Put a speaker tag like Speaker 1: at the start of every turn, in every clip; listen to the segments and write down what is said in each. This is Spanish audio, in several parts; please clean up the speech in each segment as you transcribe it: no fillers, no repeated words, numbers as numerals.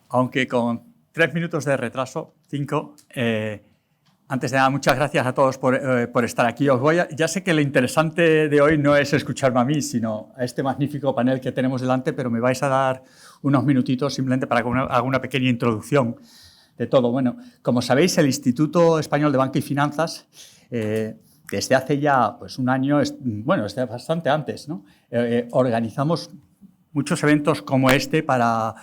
Speaker 1: aunque con 3 minutos de retraso, 5. Antes de nada, muchas gracias a todos por estar aquí. Ya sé que lo interesante de hoy no es escucharme a mí, sino a este magnífico panel que tenemos delante, pero me vais a dar unos minutitos simplemente para que haga una pequeña introducción de todo. Bueno, como sabéis, el Instituto Español de Banca y Finanzas, desde hace ya pues, un año, desde bastante antes, ¿no? Organizamos muchos eventos como este para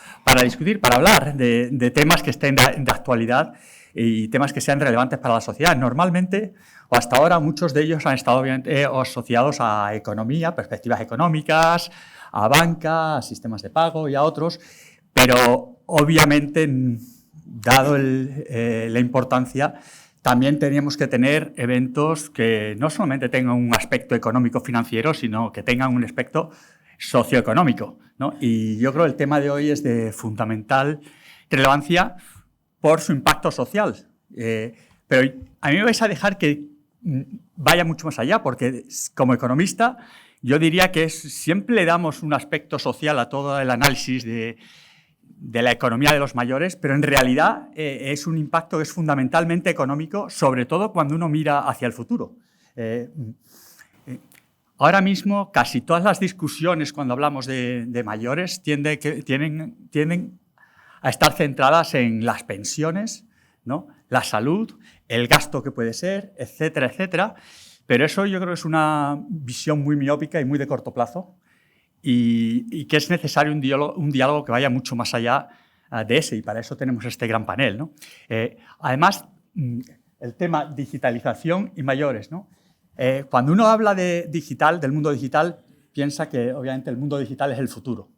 Speaker 1: discutir, para hablar de temas que estén de actualidad y temas que sean relevantes para la sociedad. Normalmente, o hasta ahora, muchos de ellos han estado obviamente asociados a economía, perspectivas económicas, a banca, a sistemas de pago y a otros, pero obviamente, dado la importancia, también teníamos que tener eventos que no solamente tengan un aspecto económico-financiero, sino que tengan un aspecto socioeconómico, ¿no? Y yo creo que el tema de hoy es de fundamental relevancia por su impacto social. Pero a mí me vais a dejar que vaya mucho más allá, porque como economista yo diría que siempre le damos un aspecto social a todo el análisis de la economía de los mayores, pero en realidad es un impacto que es fundamentalmente económico, sobre todo cuando uno mira hacia el futuro. Ahora mismo casi todas las discusiones cuando hablamos de mayores tienden a estar centradas en las pensiones, ¿no? La salud, el gasto que puede ser, etcétera, etcétera. Pero eso yo creo que es una visión muy miópica y muy de corto plazo y que es necesario un diálogo que vaya mucho más allá de ese, y para eso tenemos este gran panel, ¿no? Además, el tema digitalización y mayores, ¿no? Cuando uno habla de digital, del mundo digital, piensa que obviamente el mundo digital es el futuro.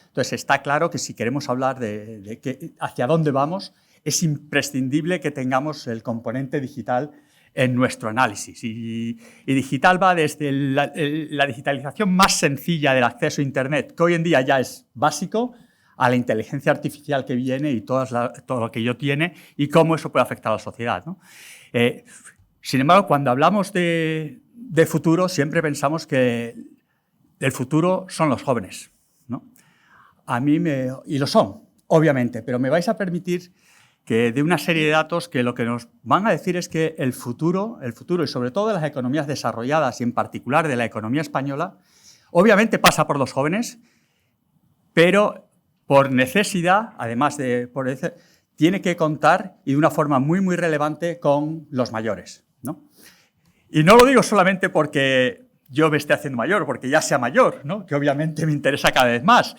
Speaker 1: Entonces, está claro que si queremos hablar de hacia dónde vamos, es imprescindible que tengamos el componente digital en nuestro análisis. Y digital va desde la digitalización más sencilla del acceso a Internet, que hoy en día ya es básico, a la inteligencia artificial que viene y todo lo que ello tiene y cómo eso puede afectar a la sociedad, ¿no? Sin embargo, cuando hablamos de futuro, siempre pensamos que el futuro son los jóvenes, ¿no? Y lo son, obviamente, pero me vais a permitir que dé una serie de datos que lo que nos van a decir es que el futuro y sobre todo de las economías desarrolladas y en particular de la economía española, obviamente pasa por los jóvenes, pero por necesidad, además tiene que contar y de una forma muy, muy relevante con los mayores, ¿no? Y no lo digo solamente porque yo me esté haciendo mayor, porque ya sea mayor, ¿no? Que obviamente me interesa cada vez más,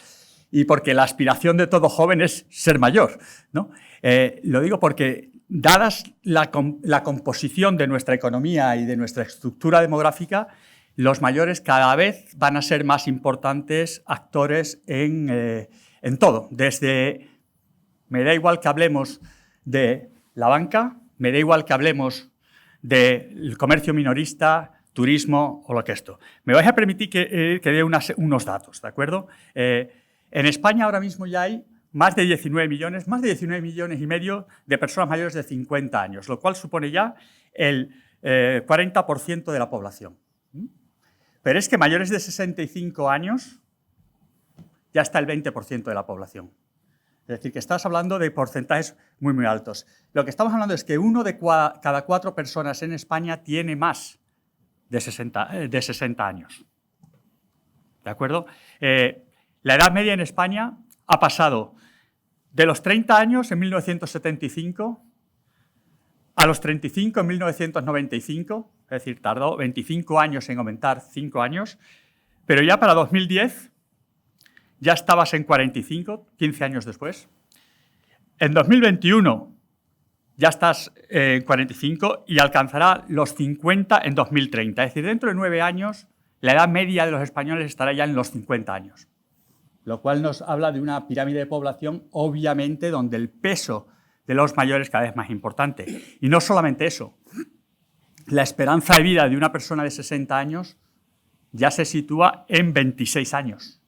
Speaker 1: y porque la aspiración de todo joven es ser mayor, ¿no? Lo digo porque, dadas la composición de nuestra economía y de nuestra estructura demográfica, los mayores cada vez van a ser más importantes actores en todo. Me da igual que hablemos de la banca, me da igual que hablemos del comercio minorista, turismo o lo que esto. Me vais a permitir que dé unos datos, ¿de acuerdo? En España ahora mismo ya hay más de 19 millones y medio de personas mayores de 50 años, lo cual supone ya el 40% de la población. Pero es que mayores de 65 años ya está el 20% de la población. Es decir, que estás hablando de porcentajes muy, muy altos. Lo que estamos hablando es que uno de cada 4 personas en España tiene más de 60 años. ¿De acuerdo? La edad media en España ha pasado de los 30 años en 1975 a los 35 en 1995, es decir, tardó 25 años en aumentar 5 años, pero ya para 2010 ya estabas en 45, 15 años después. En 2021 ya estás en 45 y alcanzará los 50 en 2030. Es decir, dentro de 9 años la edad media de los españoles estará ya en los 50 años. Lo cual nos habla de una pirámide de población, obviamente, donde el peso de los mayores es cada vez más importante. Y no solamente eso, la esperanza de vida de una persona de 60 años ya se sitúa en 26 años.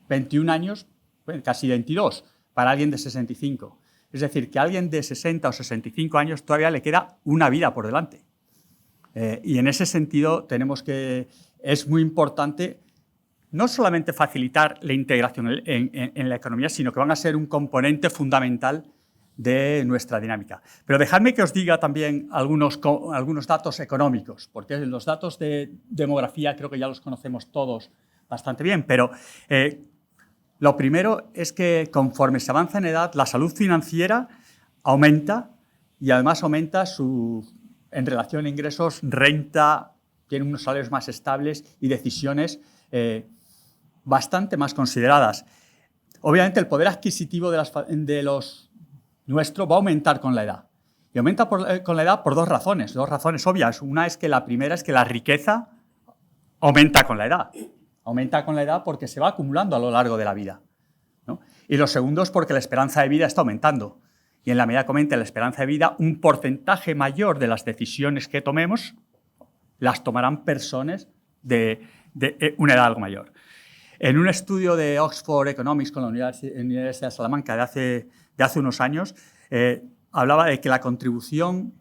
Speaker 1: 21 años, bueno, casi 22, para alguien de 65. Es decir, que a alguien de 60 o 65 años todavía le queda una vida por delante. Y en ese sentido es muy importante no solamente facilitar la integración en la economía, sino que van a ser un componente fundamental de nuestra dinámica. Pero dejadme que os diga también algunos datos económicos, porque los datos de demografía creo que ya los conocemos todos bastante bien, pero lo primero es que conforme se avanza en edad, la salud financiera aumenta y además aumenta en relación a ingresos, renta, tiene unos salarios más estables y decisiones bastante más consideradas. Obviamente el poder adquisitivo de los nuestro va a aumentar con la edad. Y aumenta con la edad por dos razones obvias. Una es que la primera es que la riqueza aumenta con la edad. Aumenta con la edad porque se va acumulando a lo largo de la vida, ¿no? Y lo segundo es porque la esperanza de vida está aumentando. Y en la medida que aumente la esperanza de vida, un porcentaje mayor de las decisiones que tomemos las tomarán personas de una edad algo mayor. En un estudio de Oxford Economics con la Universidad de Salamanca de hace unos años, hablaba de que la contribución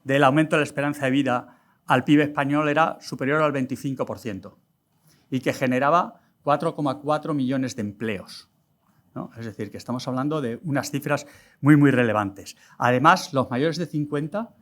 Speaker 1: del aumento de la esperanza de vida al PIB español era superior al 25% y que generaba 4,4 millones de empleos, ¿no? Es decir, que estamos hablando de unas cifras muy, muy relevantes. Además, los mayores de 50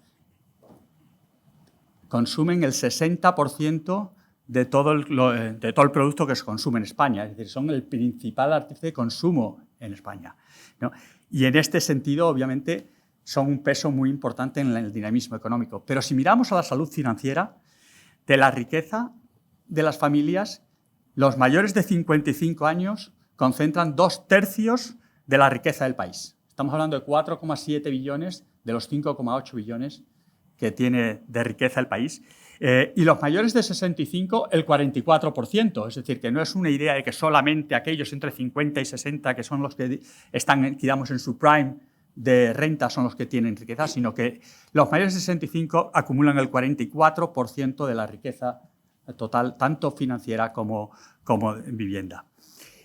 Speaker 1: consumen el 60% de todo el producto que se consume en España. Es decir, son el principal artífice de consumo en España, ¿no? Y en este sentido, obviamente, son un peso muy importante en el dinamismo económico. Pero si miramos a la salud financiera, de la riqueza de las familias, los mayores de 55 años concentran 2/3 de la riqueza del país. Estamos hablando de 4,7 billones de los 5,8 billones que tiene de riqueza el país. Y los mayores de 65, el 44%. Es decir, que no es una idea de que solamente aquellos entre 50 y 60, que son los que están, digamos, en su prime de renta, son los que tienen riqueza, sino que los mayores de 65 acumulan el 44% de la riqueza total, tanto financiera como en vivienda.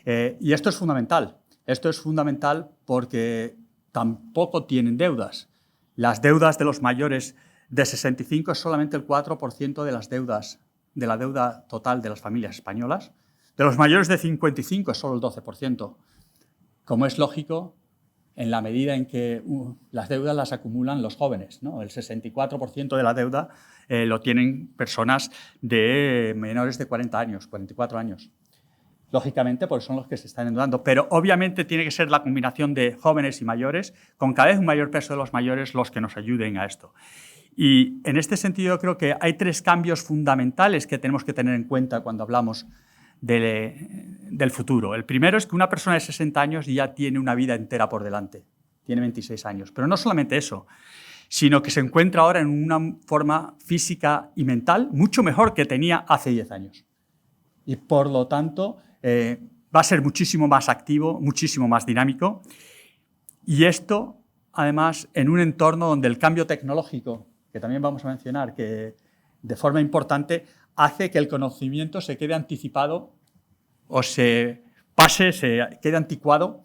Speaker 1: Y esto es fundamental. Esto es fundamental porque tampoco tienen deudas. Las deudas de los mayores de 65 es solamente el 4% de la deuda total de las familias españolas. De los mayores de 55 es solo el 12%. Como es lógico, en la medida en que las deudas las acumulan los jóvenes, ¿no? El 64% de la deuda lo tienen personas de menores de 40 años, 44 años. Lógicamente, porque son los que se están endeudando. Pero obviamente tiene que ser la combinación de jóvenes y mayores, con cada vez un mayor peso de los mayores, los que nos ayuden a esto. Y en este sentido creo que hay 3 cambios fundamentales que tenemos que tener en cuenta cuando hablamos del futuro. El primero es que una persona de 60 años ya tiene una vida entera por delante, tiene 26 años. Pero no solamente eso, sino que se encuentra ahora en una forma física y mental mucho mejor que tenía hace 10 años. Y por lo tanto va a ser muchísimo más activo, muchísimo más dinámico. Y esto, además, en un entorno donde el cambio tecnológico, que también vamos a mencionar, que de forma importante hace que el conocimiento se quede anticipado o se quede anticuado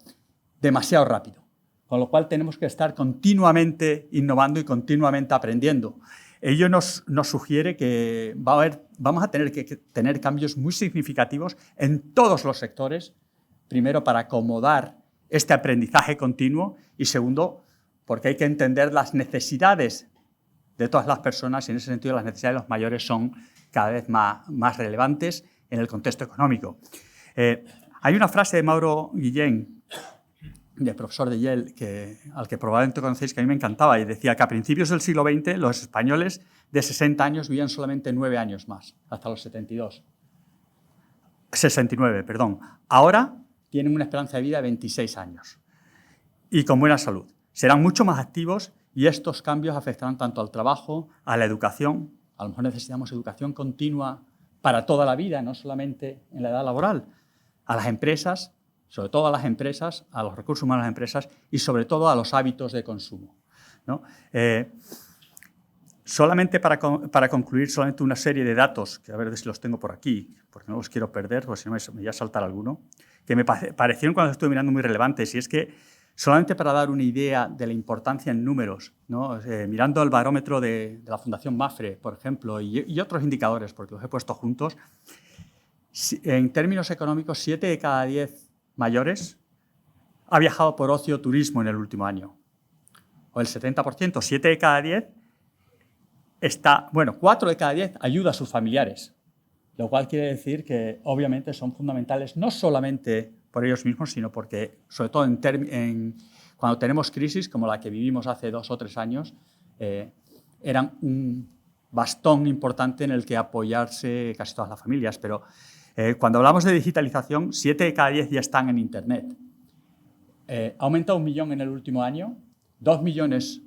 Speaker 1: demasiado rápido. Con lo cual tenemos que estar continuamente innovando y continuamente aprendiendo. Ello nos sugiere que vamos a tener que tener cambios muy significativos en todos los sectores, primero para acomodar este aprendizaje continuo y segundo porque hay que entender las necesidades de todas las personas y en ese sentido las necesidades de los mayores son cada vez más relevantes en el contexto económico. Hay una frase de Mauro Guillén, del profesor de Yale, al que probablemente conocéis, que a mí me encantaba, y decía que a principios del siglo XX los españoles de 60 años vivían solamente 9 años más, hasta los 69, perdón. Ahora tienen una esperanza de vida de 26 años y con buena salud. Serán mucho más activos y estos cambios afectarán tanto al trabajo, a la educación. A lo mejor necesitamos educación continua para toda la vida, no solamente en la edad laboral. A las empresas, sobre todo a las empresas, a los recursos humanos de las empresas y sobre todo a los hábitos de consumo, ¿no? Solamente para concluir, solamente una serie de datos, que a ver si los tengo por aquí, porque no los quiero perder, porque si no me voy a saltar alguno, que me parecieron cuando estuve mirando muy relevantes, y es que solamente para dar una idea de la importancia en números, ¿no? Mirando el barómetro de la Fundación Mafre, por ejemplo, y otros indicadores, porque los he puesto juntos, En términos económicos, 7 de cada 10 mayores ha viajado por ocio o turismo en el último año. O el 70%, 7 de cada 10 4 de cada 10 ayuda a sus familiares, lo cual quiere decir que obviamente son fundamentales no solamente por ellos mismos, sino porque, sobre todo cuando tenemos crisis como la que vivimos hace 2 o 3 años, eran un bastón importante en el que apoyarse casi todas las familias. Pero cuando hablamos de digitalización, 7 de cada 10 ya están en Internet. Ha aumentado 1 millón en el último año, 2 millones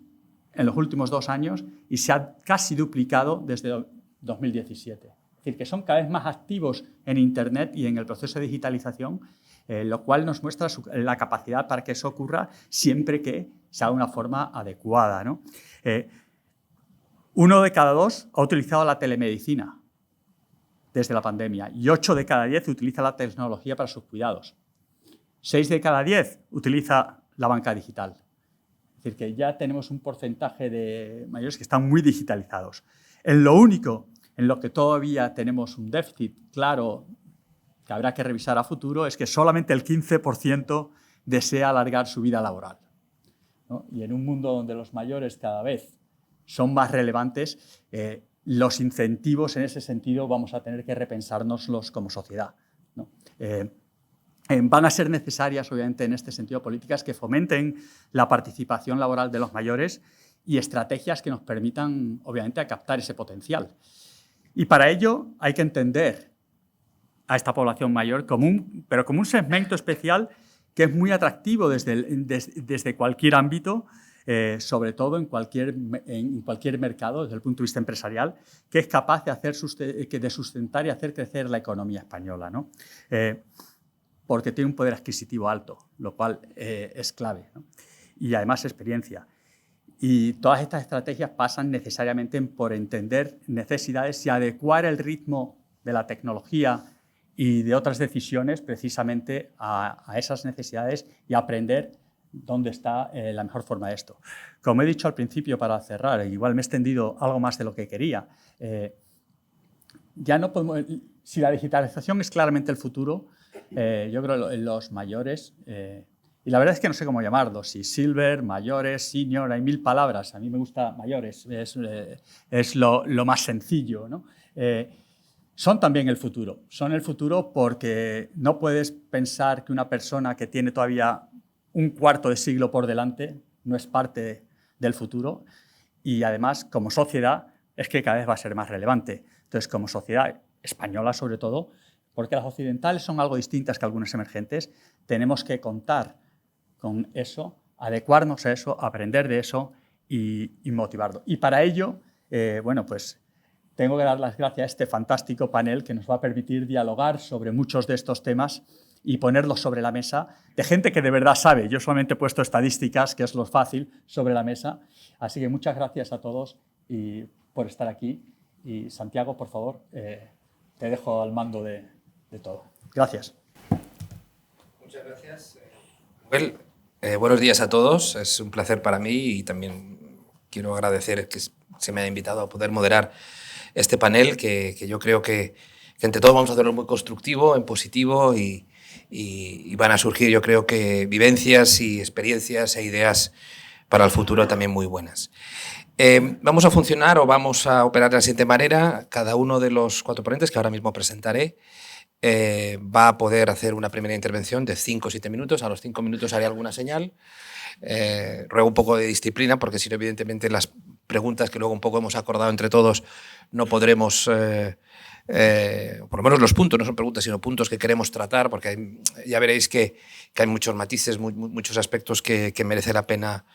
Speaker 1: en los últimos 2 años y se ha casi duplicado desde 2017. Es decir, que son cada vez más activos en Internet y en el proceso de digitalización, lo cual nos muestra la capacidad para que eso ocurra siempre que se haga de una forma adecuada, ¿no? 1 de cada 2 ha utilizado la telemedicina desde la pandemia y 8 de cada 10 utiliza la tecnología para sus cuidados. 6 de cada 10 utiliza la banca digital. Es decir, que ya tenemos un porcentaje de mayores que están muy digitalizados. Lo único en lo que todavía tenemos un déficit claro que habrá que revisar a futuro es que solamente el 15% desea alargar su vida laboral, ¿no? Y en un mundo donde los mayores cada vez son más relevantes, los incentivos en ese sentido vamos a tener que repensárnoslos como sociedad, ¿no? Van a ser necesarias, obviamente, en este sentido, políticas que fomenten la participación laboral de los mayores y estrategias que nos permitan, obviamente, captar ese potencial. Y para ello hay que entender a esta población mayor pero como un segmento especial que es muy atractivo desde cualquier ámbito, sobre todo en cualquier mercado, desde el punto de vista empresarial, que es capaz de sustentar y hacer crecer la economía española, ¿no? Porque tiene un poder adquisitivo alto, lo cual es clave, ¿no? Y además experiencia. Y todas estas estrategias pasan necesariamente por entender necesidades y adecuar el ritmo de la tecnología y de otras decisiones precisamente a esas necesidades y aprender dónde está la mejor forma de esto. Como he dicho al principio, para cerrar, igual me he extendido algo más de lo que quería, ya no podemos, si la digitalización es claramente el futuro, yo creo en los mayores, y la verdad es que no sé cómo llamarlos, si silver, mayores, senior, hay 1000 palabras, a mí me gusta mayores, es lo más sencillo, ¿no? Son también el futuro, son el futuro porque no puedes pensar que una persona que tiene todavía un cuarto de siglo por delante no es parte del futuro y además como sociedad es que cada vez va a ser más relevante. Entonces, como sociedad española sobre todo, porque las occidentales son algo distintas que algunas emergentes, tenemos que contar con eso, adecuarnos a eso, aprender de eso y motivarlo. Y para ello, bueno, pues tengo que dar las gracias a este fantástico panel que nos va a permitir dialogar sobre muchos de estos temas y ponerlos sobre la mesa de gente que de verdad sabe. Yo solamente he puesto estadísticas, que es lo fácil, sobre la mesa. Así que muchas gracias a todos por estar aquí. Y Santiago, por favor, te dejo al mando de todo. Gracias.
Speaker 2: Muchas gracias. Well, buenos días a todos. Es un placer para mí y también quiero agradecer que se me haya invitado a poder moderar este panel, que yo creo que entre todos vamos a hacerlo muy constructivo, en positivo y van a surgir, yo creo que vivencias y experiencias e ideas para el futuro también muy buenas. Vamos a funcionar o vamos a operar de la siguiente manera. Cada uno de los 4 ponentes que ahora mismo presentaré va a poder hacer una primera intervención de 5 o 7 minutos. A los 5 minutos haré alguna señal. Ruego un poco de disciplina porque si no, evidentemente, las preguntas que luego un poco hemos acordado entre todos no podremos... por lo menos los puntos, no son preguntas, sino puntos que queremos tratar, porque ya veréis que hay muchos matices, muchos aspectos que merece la pena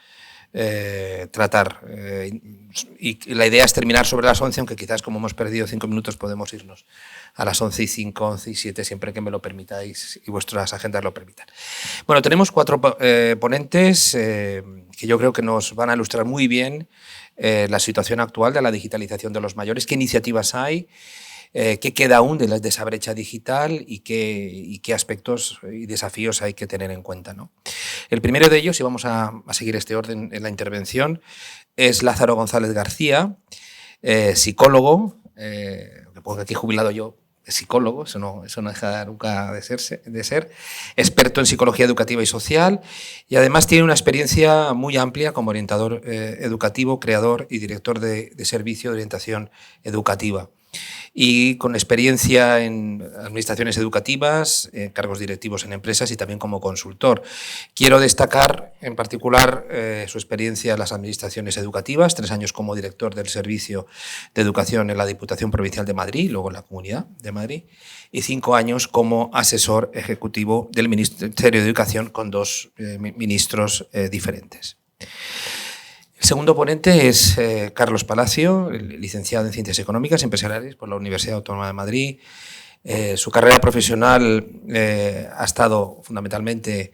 Speaker 2: tratar. Y la idea es terminar sobre las 11, aunque quizás como hemos perdido 5 minutos podemos irnos a las 11:05, 11:07, siempre que me lo permitáis y vuestras agendas lo permitan. Bueno, tenemos 4 ponentes que yo creo que nos van a ilustrar muy bien la situación actual de la digitalización de los mayores, qué iniciativas hay, qué queda aún de esa brecha digital y qué aspectos y desafíos hay que tener en cuenta, ¿no? El primero de ellos, y vamos a seguir este orden en la intervención, es Lázaro González García, psicólogo, que pongo aquí jubilado yo, psicólogo, eso no deja nunca de ser, experto en psicología educativa y social, y además tiene una experiencia muy amplia como orientador educativo, creador y director de servicio de orientación educativa, y con experiencia en administraciones educativas, cargos directivos en empresas y también como consultor. Quiero destacar en particular su experiencia en las administraciones educativas, 3 años como director del Servicio de Educación en la Diputación Provincial de Madrid, luego en la Comunidad de Madrid, y 5 años como asesor ejecutivo del Ministerio de Educación con 2 ministros diferentes. El segundo ponente es Carlos Palacio, licenciado en Ciencias Económicas y Empresariales por la Universidad Autónoma de Madrid. Su carrera profesional ha estado fundamentalmente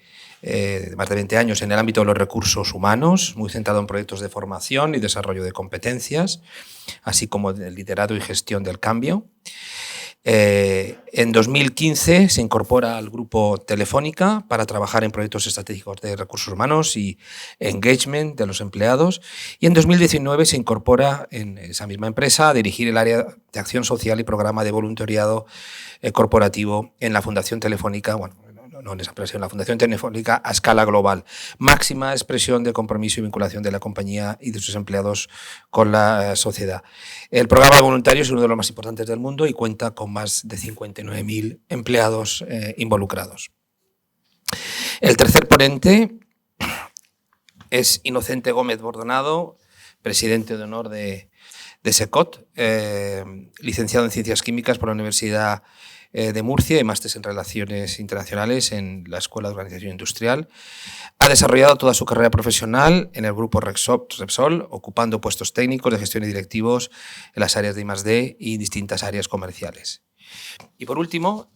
Speaker 2: más de 20 años en el ámbito de los recursos humanos, muy centrado en proyectos de formación y desarrollo de competencias, así como de liderazgo y gestión del cambio. En 2015 se incorpora al grupo Telefónica para trabajar en proyectos estratégicos de recursos humanos y engagement de los empleados, y en 2019 se incorpora en esa misma empresa a dirigir el área de acción social y programa de voluntariado corporativo en la Fundación Telefónica, no en esa empresa, en la Fundación Telefónica a escala global, máxima expresión de compromiso y vinculación de la compañía y de sus empleados con la sociedad. El programa de voluntarios es uno de los más importantes del mundo y cuenta con más de 59.000 empleados involucrados. El tercer ponente es Inocente Gómez Bordonado, presidente de honor de SECOT, licenciado en Ciencias Químicas por la Universidad de Murcia y máster en Relaciones Internacionales en la Escuela de Organización Industrial. Ha desarrollado toda su carrera profesional en el grupo Repsol, ocupando puestos técnicos de gestión y directivos en las áreas de I+D y distintas áreas comerciales. Y por último,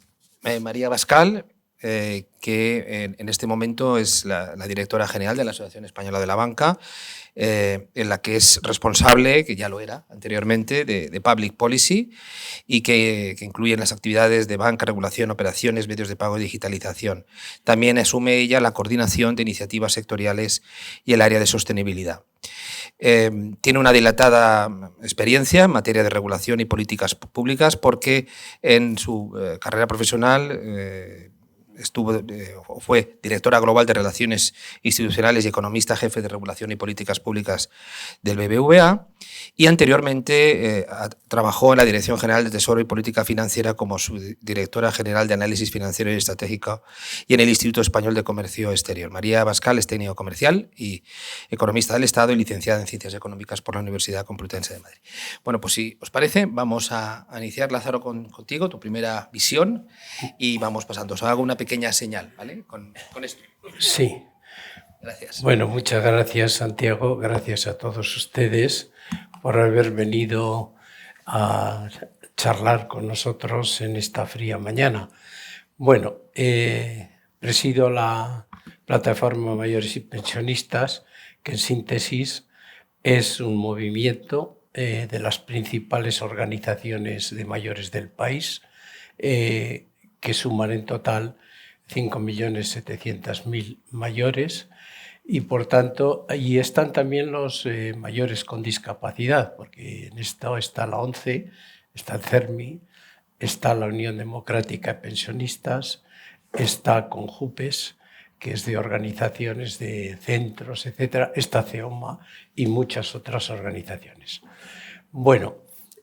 Speaker 2: María Bascal, que en este momento es la directora general de la Asociación Española de la Banca, en la que es responsable, que ya lo era anteriormente, de Public Policy, y que incluyen las actividades de banca, regulación, operaciones, medios de pago y digitalización. También asume ella la coordinación de iniciativas sectoriales y el área de sostenibilidad. Tiene una dilatada experiencia en materia de regulación y políticas públicas porque en su carrera profesional fue directora global de Relaciones Institucionales y economista jefe de Regulación y Políticas Públicas del BBVA, y anteriormente trabajó en la Dirección General de Tesoro y Política Financiera como subdirectora general de Análisis Financiero y Estratégico y en el Instituto Español de Comercio Exterior. María Bascal es técnico comercial y economista del Estado y licenciada en Ciencias Económicas por la Universidad Complutense de Madrid. Bueno, pues si os parece, vamos a iniciar, Lázaro, contigo, tu primera visión, y vamos pasando. Os hago una pequeña señal, ¿vale? Con esto.
Speaker 3: Sí.
Speaker 2: Gracias.
Speaker 3: Bueno, muchas gracias, Santiago. Gracias a todos ustedes por haber venido a charlar con nosotros en esta fría mañana. Bueno, presido la Plataforma Mayores y Pensionistas, que en síntesis es un movimiento de las principales organizaciones de mayores del país, que suman en total 5.700.000 mayores, y por tanto ahí están también los mayores con discapacidad, porque en esto está la ONCE, está el CERMI, está la Unión Democrática de Pensionistas, está CONJUPES, que es de organizaciones de centros, etcétera, está CEOMA y muchas otras organizaciones. Bueno,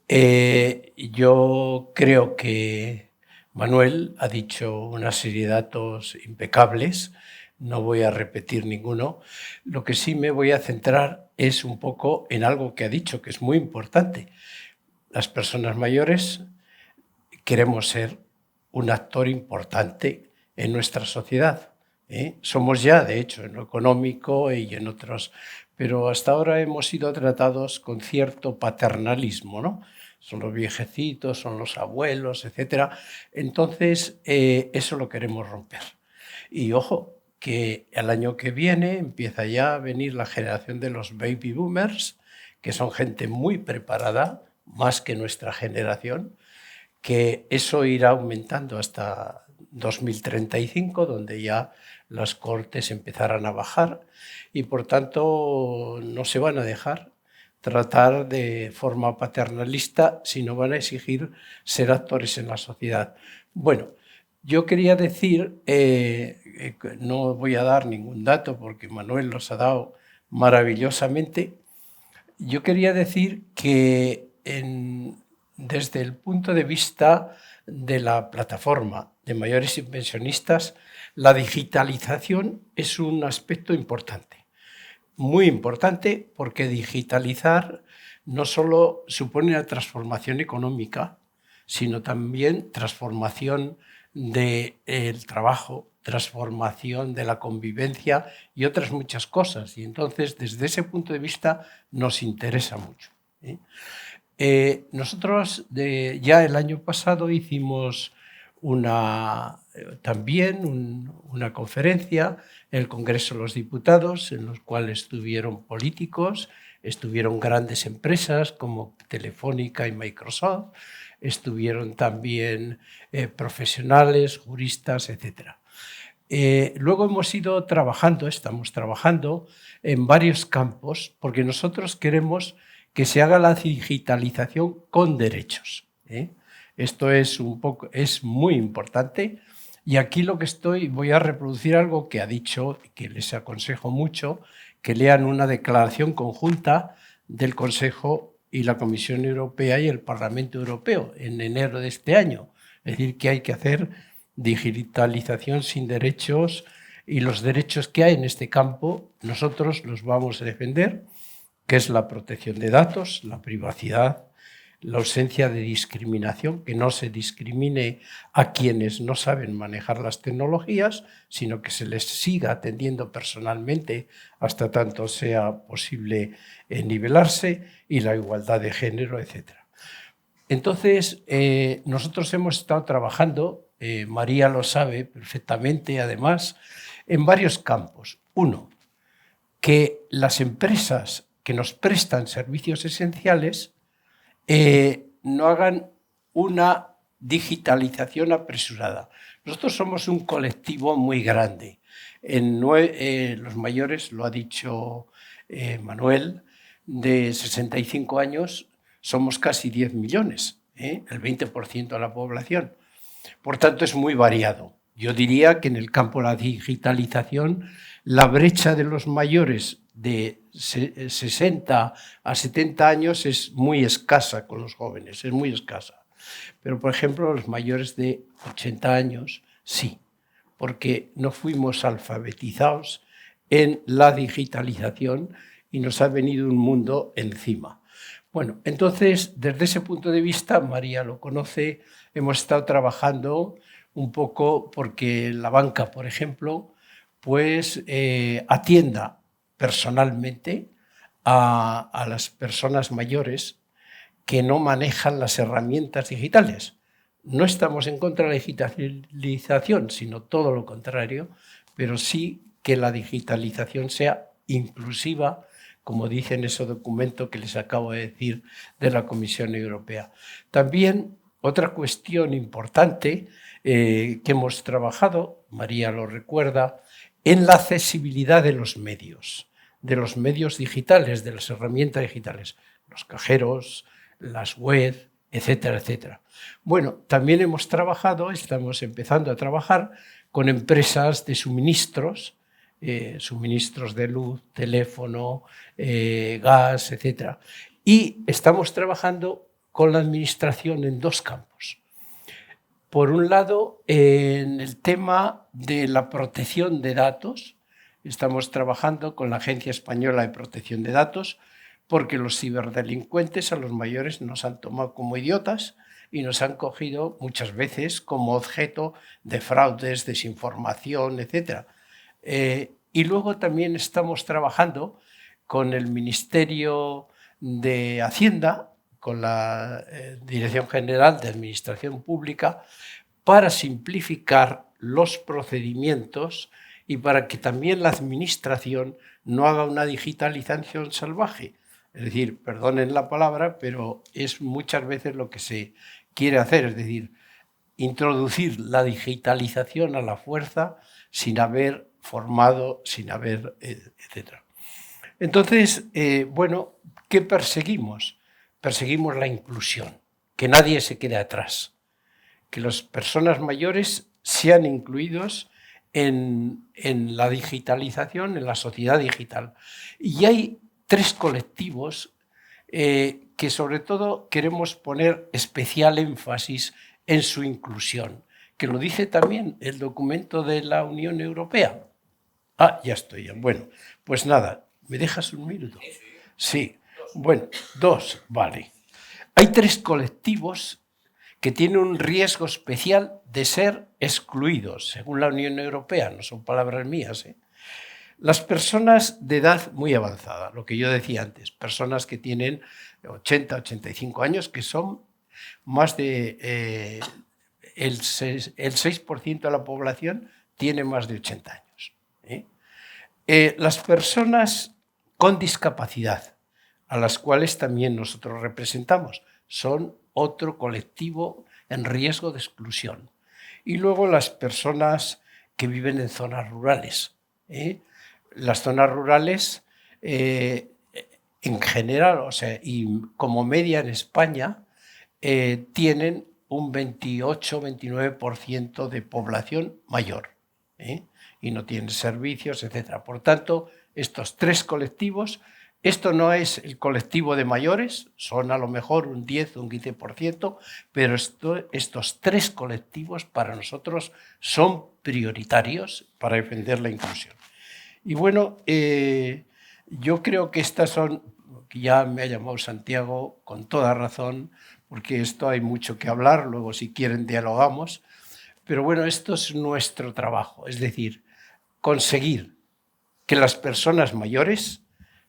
Speaker 3: yo creo que Manuel ha dicho una serie de datos impecables, no voy a repetir ninguno. Lo que sí me voy a centrar es un poco en algo que ha dicho, que es muy importante. Las personas mayores queremos ser un actor importante en nuestra sociedad. Somos ya, de hecho, en lo económico y en otros, pero hasta ahora hemos sido tratados con cierto paternalismo, ¿no? Son los viejecitos, son los abuelos, etcétera. Entonces, eso lo queremos romper. Y ojo, que el año que viene empieza ya a venir la generación de los baby boomers, que son gente muy preparada, más que nuestra generación, que eso irá aumentando hasta 2035, donde ya las cortes empezarán a bajar y, por tanto, no se van a dejar tratar de forma paternalista, sino van a exigir ser actores en la sociedad. Bueno, yo quería decir, no voy a dar ningún dato porque Manuel los ha dado maravillosamente. Yo quería decir que desde el punto de vista de la plataforma de mayores y pensionistas, la digitalización es un aspecto importante, muy importante, porque digitalizar no solo supone una transformación económica, sino también transformación del trabajo, transformación de la convivencia y otras muchas cosas. Y entonces, desde ese punto de vista, nos interesa mucho. Nosotros ya el año pasado hicimos también una conferencia en el Congreso de los Diputados, en los cuales estuvieron políticos, estuvieron grandes empresas como Telefónica y Microsoft, estuvieron también profesionales, juristas, etc. Luego estamos trabajando en varios campos, porque nosotros queremos que se haga la digitalización con derechos. Esto es muy importante, y aquí voy a reproducir algo que ha dicho, que les aconsejo mucho, que lean una declaración conjunta del Consejo y la Comisión Europea y el Parlamento Europeo en enero de este año. Es decir, que hay que hacer digitalización sin derechos, y los derechos que hay en este campo nosotros los vamos a defender, que es la protección de datos, la privacidad, la ausencia de discriminación, que no se discrimine a quienes no saben manejar las tecnologías, sino que se les siga atendiendo personalmente hasta tanto sea posible nivelarse, y la igualdad de género, etc. Entonces, nosotros hemos estado trabajando, María lo sabe perfectamente además, en varios campos. Uno, que las empresas que nos prestan servicios esenciales no hagan una digitalización apresurada. Nosotros somos un colectivo muy grande. Los mayores, lo ha dicho Manuel, de 65 años somos casi 10 millones, el 20% de la población. Por tanto, es muy variado. Yo diría que en el campo de la digitalización, la brecha de los mayores de 60 a 70 años es muy escasa con los jóvenes, es muy escasa. Pero, por ejemplo, los mayores de 80 años, sí, porque no fuimos alfabetizados en la digitalización y nos ha venido un mundo encima. Bueno, entonces, desde ese punto de vista, María lo conoce, hemos estado trabajando un poco porque la banca, por ejemplo, pues atienda personalmente a las personas mayores que no manejan las herramientas digitales. No estamos en contra de la digitalización, sino todo lo contrario, pero sí que la digitalización sea inclusiva, como dice en ese documento que les acabo de decir de la Comisión Europea. También otra cuestión importante que hemos trabajado, María lo recuerda, en la accesibilidad de los medios digitales, de las herramientas digitales, los cajeros, las web, etcétera, etcétera. Bueno, también estamos empezando a trabajar con empresas de suministros, suministros de luz, teléfono, gas, etcétera. Y estamos trabajando con la administración en dos campos. Por un lado, en el tema de la protección de datos, estamos trabajando con la Agencia Española de Protección de Datos, porque los ciberdelincuentes a los mayores nos han tomado como idiotas y nos han cogido muchas veces como objeto de fraudes, desinformación, etc. Y luego también estamos trabajando con el Ministerio de Hacienda, con la Dirección General de Administración Pública, para simplificar los procedimientos y para que también la Administración no haga una digitalización salvaje. Es decir, perdonen la palabra, pero es muchas veces lo que se quiere hacer, es decir, introducir la digitalización a la fuerza sin haber formado, sin haber, etc. Entonces, bueno, ¿Qué perseguimos? Perseguimos la inclusión, que nadie se quede atrás, que las personas mayores sean incluidos en la digitalización, en la sociedad digital. Y hay 3 colectivos que sobre todo queremos poner especial énfasis en su inclusión, que lo dice también el documento de la Unión Europea. Ah, ya estoy. Bueno, pues nada, ¿me dejas un minuto? Sí, bueno, 2, vale. Hay 3 colectivos que tienen un riesgo especial de ser excluidos, según la Unión Europea, no son palabras mías. Las personas de edad muy avanzada, lo que yo decía antes, personas que tienen 80, 85 años, que son más de el 6% de la población tiene más de 80 años. Las personas con discapacidad, a las cuales también nosotros representamos, son otro colectivo en riesgo de exclusión. Y luego las personas que viven en zonas rurales. Las zonas rurales, en general, o sea, y como media en España, tienen un 28-29% de población mayor, y no tienen servicios, etc. Por tanto, estos 3 colectivos, esto no es el colectivo de mayores, son a lo mejor un 10 o un 15%, pero estos 3 colectivos para nosotros son prioritarios para defender la inclusión. Y bueno, yo creo que estas son, que ya me ha llamado Santiago con toda razón, porque esto hay mucho que hablar, luego si quieren dialogamos, pero bueno, esto es nuestro trabajo, es decir, conseguir que las personas mayores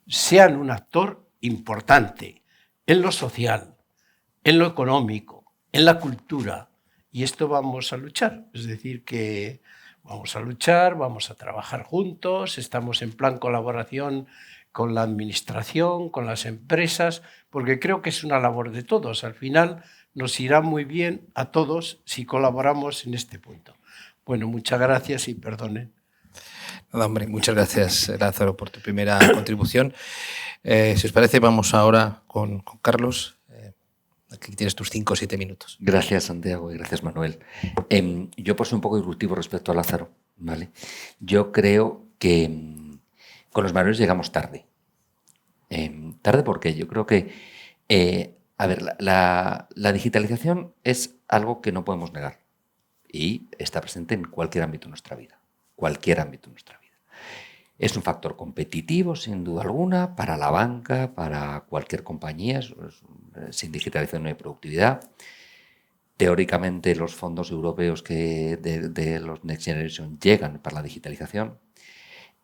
Speaker 3: sean un actor importante en lo social, en lo económico, en la cultura, y esto vamos a luchar, es decir, que vamos a luchar, vamos a trabajar juntos, estamos en plan colaboración con la administración, con las empresas, porque creo que es una labor de todos. Al final nos irá muy bien a todos si colaboramos en este punto. Bueno, muchas gracias y perdonen.
Speaker 2: Nada, hombre, muchas gracias, Lázaro, por tu primera contribución. Si os parece, vamos ahora con Carlos. Aquí tienes tus 5 o 7 minutos.
Speaker 4: Gracias, Santiago, y gracias, Manuel. Yo por ser un poco disruptivo respecto a Lázaro, ¿vale? Yo creo que con los mayores llegamos tarde. Tarde porque yo creo que, a ver, la digitalización es algo que no podemos negar y está presente en cualquier ámbito de nuestra vida. Cualquier ámbito de nuestra vida. Es un factor competitivo, sin duda alguna, para la banca, para cualquier compañía. Sin digitalización no hay productividad. Teóricamente, los fondos europeos de los Next Generation llegan para la digitalización.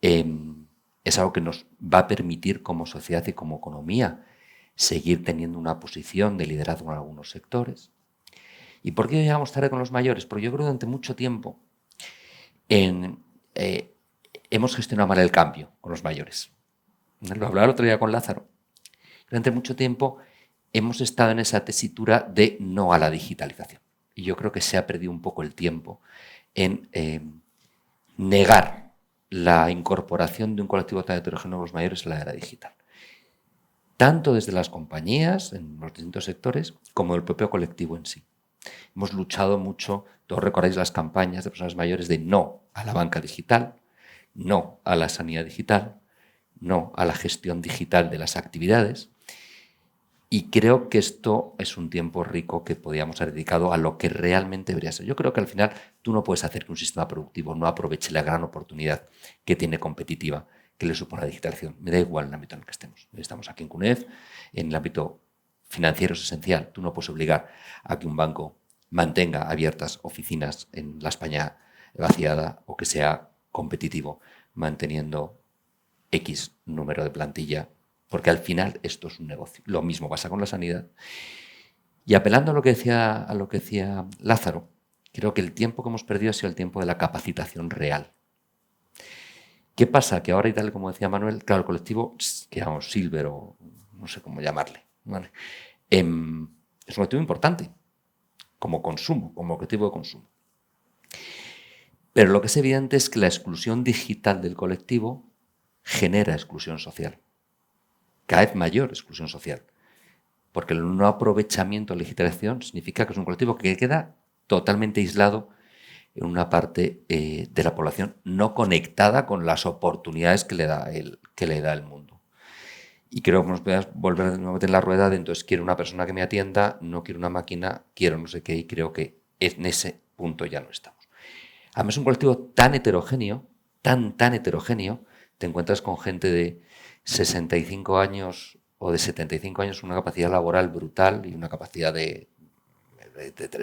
Speaker 4: Es algo que nos va a permitir como sociedad y como economía seguir teniendo una posición de liderazgo en algunos sectores. ¿Y por qué llegamos tarde con los mayores? Porque yo creo que durante mucho tiempo hemos gestionado mal el cambio con los mayores. Lo hablaba el otro día con Lázaro. Durante mucho tiempo hemos estado en esa tesitura de no a la digitalización. Y yo creo que se ha perdido un poco el tiempo en negar la incorporación de un colectivo tan heterogéneo como los mayores en la era digital. Tanto desde las compañías, en los distintos sectores, como el propio colectivo en sí. Hemos luchado mucho, todos recordáis las campañas de personas mayores de no a la banca digital, no a la sanidad digital, no a la gestión digital de las actividades. Y creo que esto es un tiempo rico que podíamos haber dedicado a lo que realmente debería ser. Yo creo que al final tú no puedes hacer que un sistema productivo no aproveche la gran oportunidad que tiene competitiva que le supone la digitalización. Me da igual el ámbito en el que estemos. Estamos aquí en CUNEF, en el ámbito financiero es esencial. Tú no puedes obligar a que un banco mantenga abiertas oficinas en la España vaciada o que sea competitivo manteniendo X número de plantilla, porque al final esto es un negocio. Lo mismo pasa con la sanidad. Y apelando a lo que decía Lázaro, creo que el tiempo que hemos perdido ha sido el tiempo de la capacitación real. ¿Qué pasa? Que ahora, y tal como decía Manuel, claro, el colectivo, que llamamos Silver o no sé cómo llamarle, ¿vale? Es un colectivo importante como consumo, como objetivo de consumo. Pero lo que es evidente es que la exclusión digital del colectivo genera exclusión social. cada vez mayor exclusión social. Porque el no aprovechamiento de la digitalización significa que es un colectivo que queda totalmente aislado en una parte de la población no conectada con las oportunidades que le da el mundo. Y creo que nos podemos volver nuevamente en la rueda de entonces quiero una persona que me atienda, no quiero una máquina, quiero no sé qué, y creo que en ese punto ya no estamos. Además es un colectivo tan heterogéneo, tan heterogéneo, te encuentras con gente de 65 años o de 75 años con una capacidad laboral brutal y una capacidad de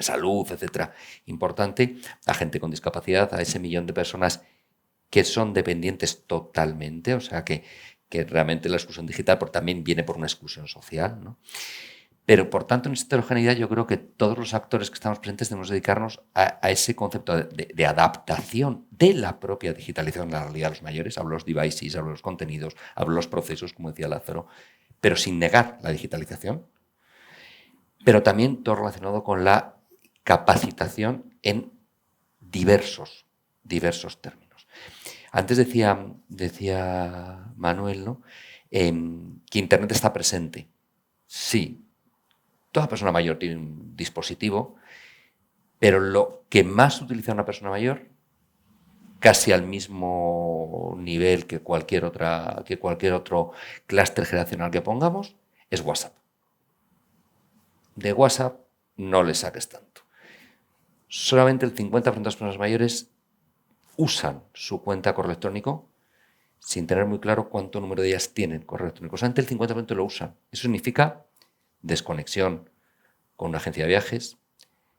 Speaker 4: salud, etcétera, importante, a gente con discapacidad, a ese millón de personas que son dependientes totalmente, o sea que realmente la exclusión digital también viene por una exclusión social, ¿no? Pero, por tanto, en esta heterogeneidad yo creo que todos los actores que estamos presentes debemos dedicarnos a ese concepto de adaptación de la propia digitalización a la realidad de los mayores. Hablo de los devices, hablo de los contenidos, hablo de los procesos, como decía Lázaro, pero sin negar la digitalización, pero también todo relacionado con la capacitación en diversos términos. Antes decía Manuel, ¿no? Que Internet está presente. Sí, toda persona mayor tiene un dispositivo, pero lo que más utiliza una persona mayor, casi al mismo nivel que cualquier otro clúster generacional que pongamos, es WhatsApp. De WhatsApp no le saques tanto. Solamente el 50% de las personas mayores usan su cuenta correo electrónico sin tener muy claro cuánto número de ellas tienen correo electrónico. Solamente el 50% lo usan. Eso significa desconexión con una agencia de viajes,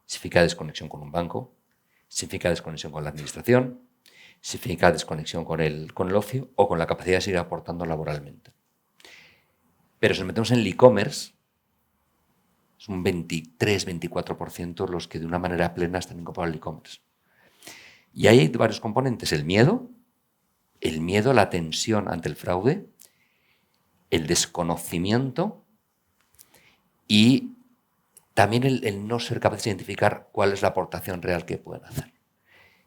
Speaker 4: significa desconexión con un banco, significa desconexión con la administración, significa desconexión con el ocio o con la capacidad de seguir aportando laboralmente. Pero si nos metemos en el e-commerce, es un 23-24% los que de una manera plena están incorporados al e-commerce. Y ahí hay varios componentes. El miedo, la tensión ante el fraude, el desconocimiento y también el no ser capaz de identificar cuál es la aportación real que pueden hacer.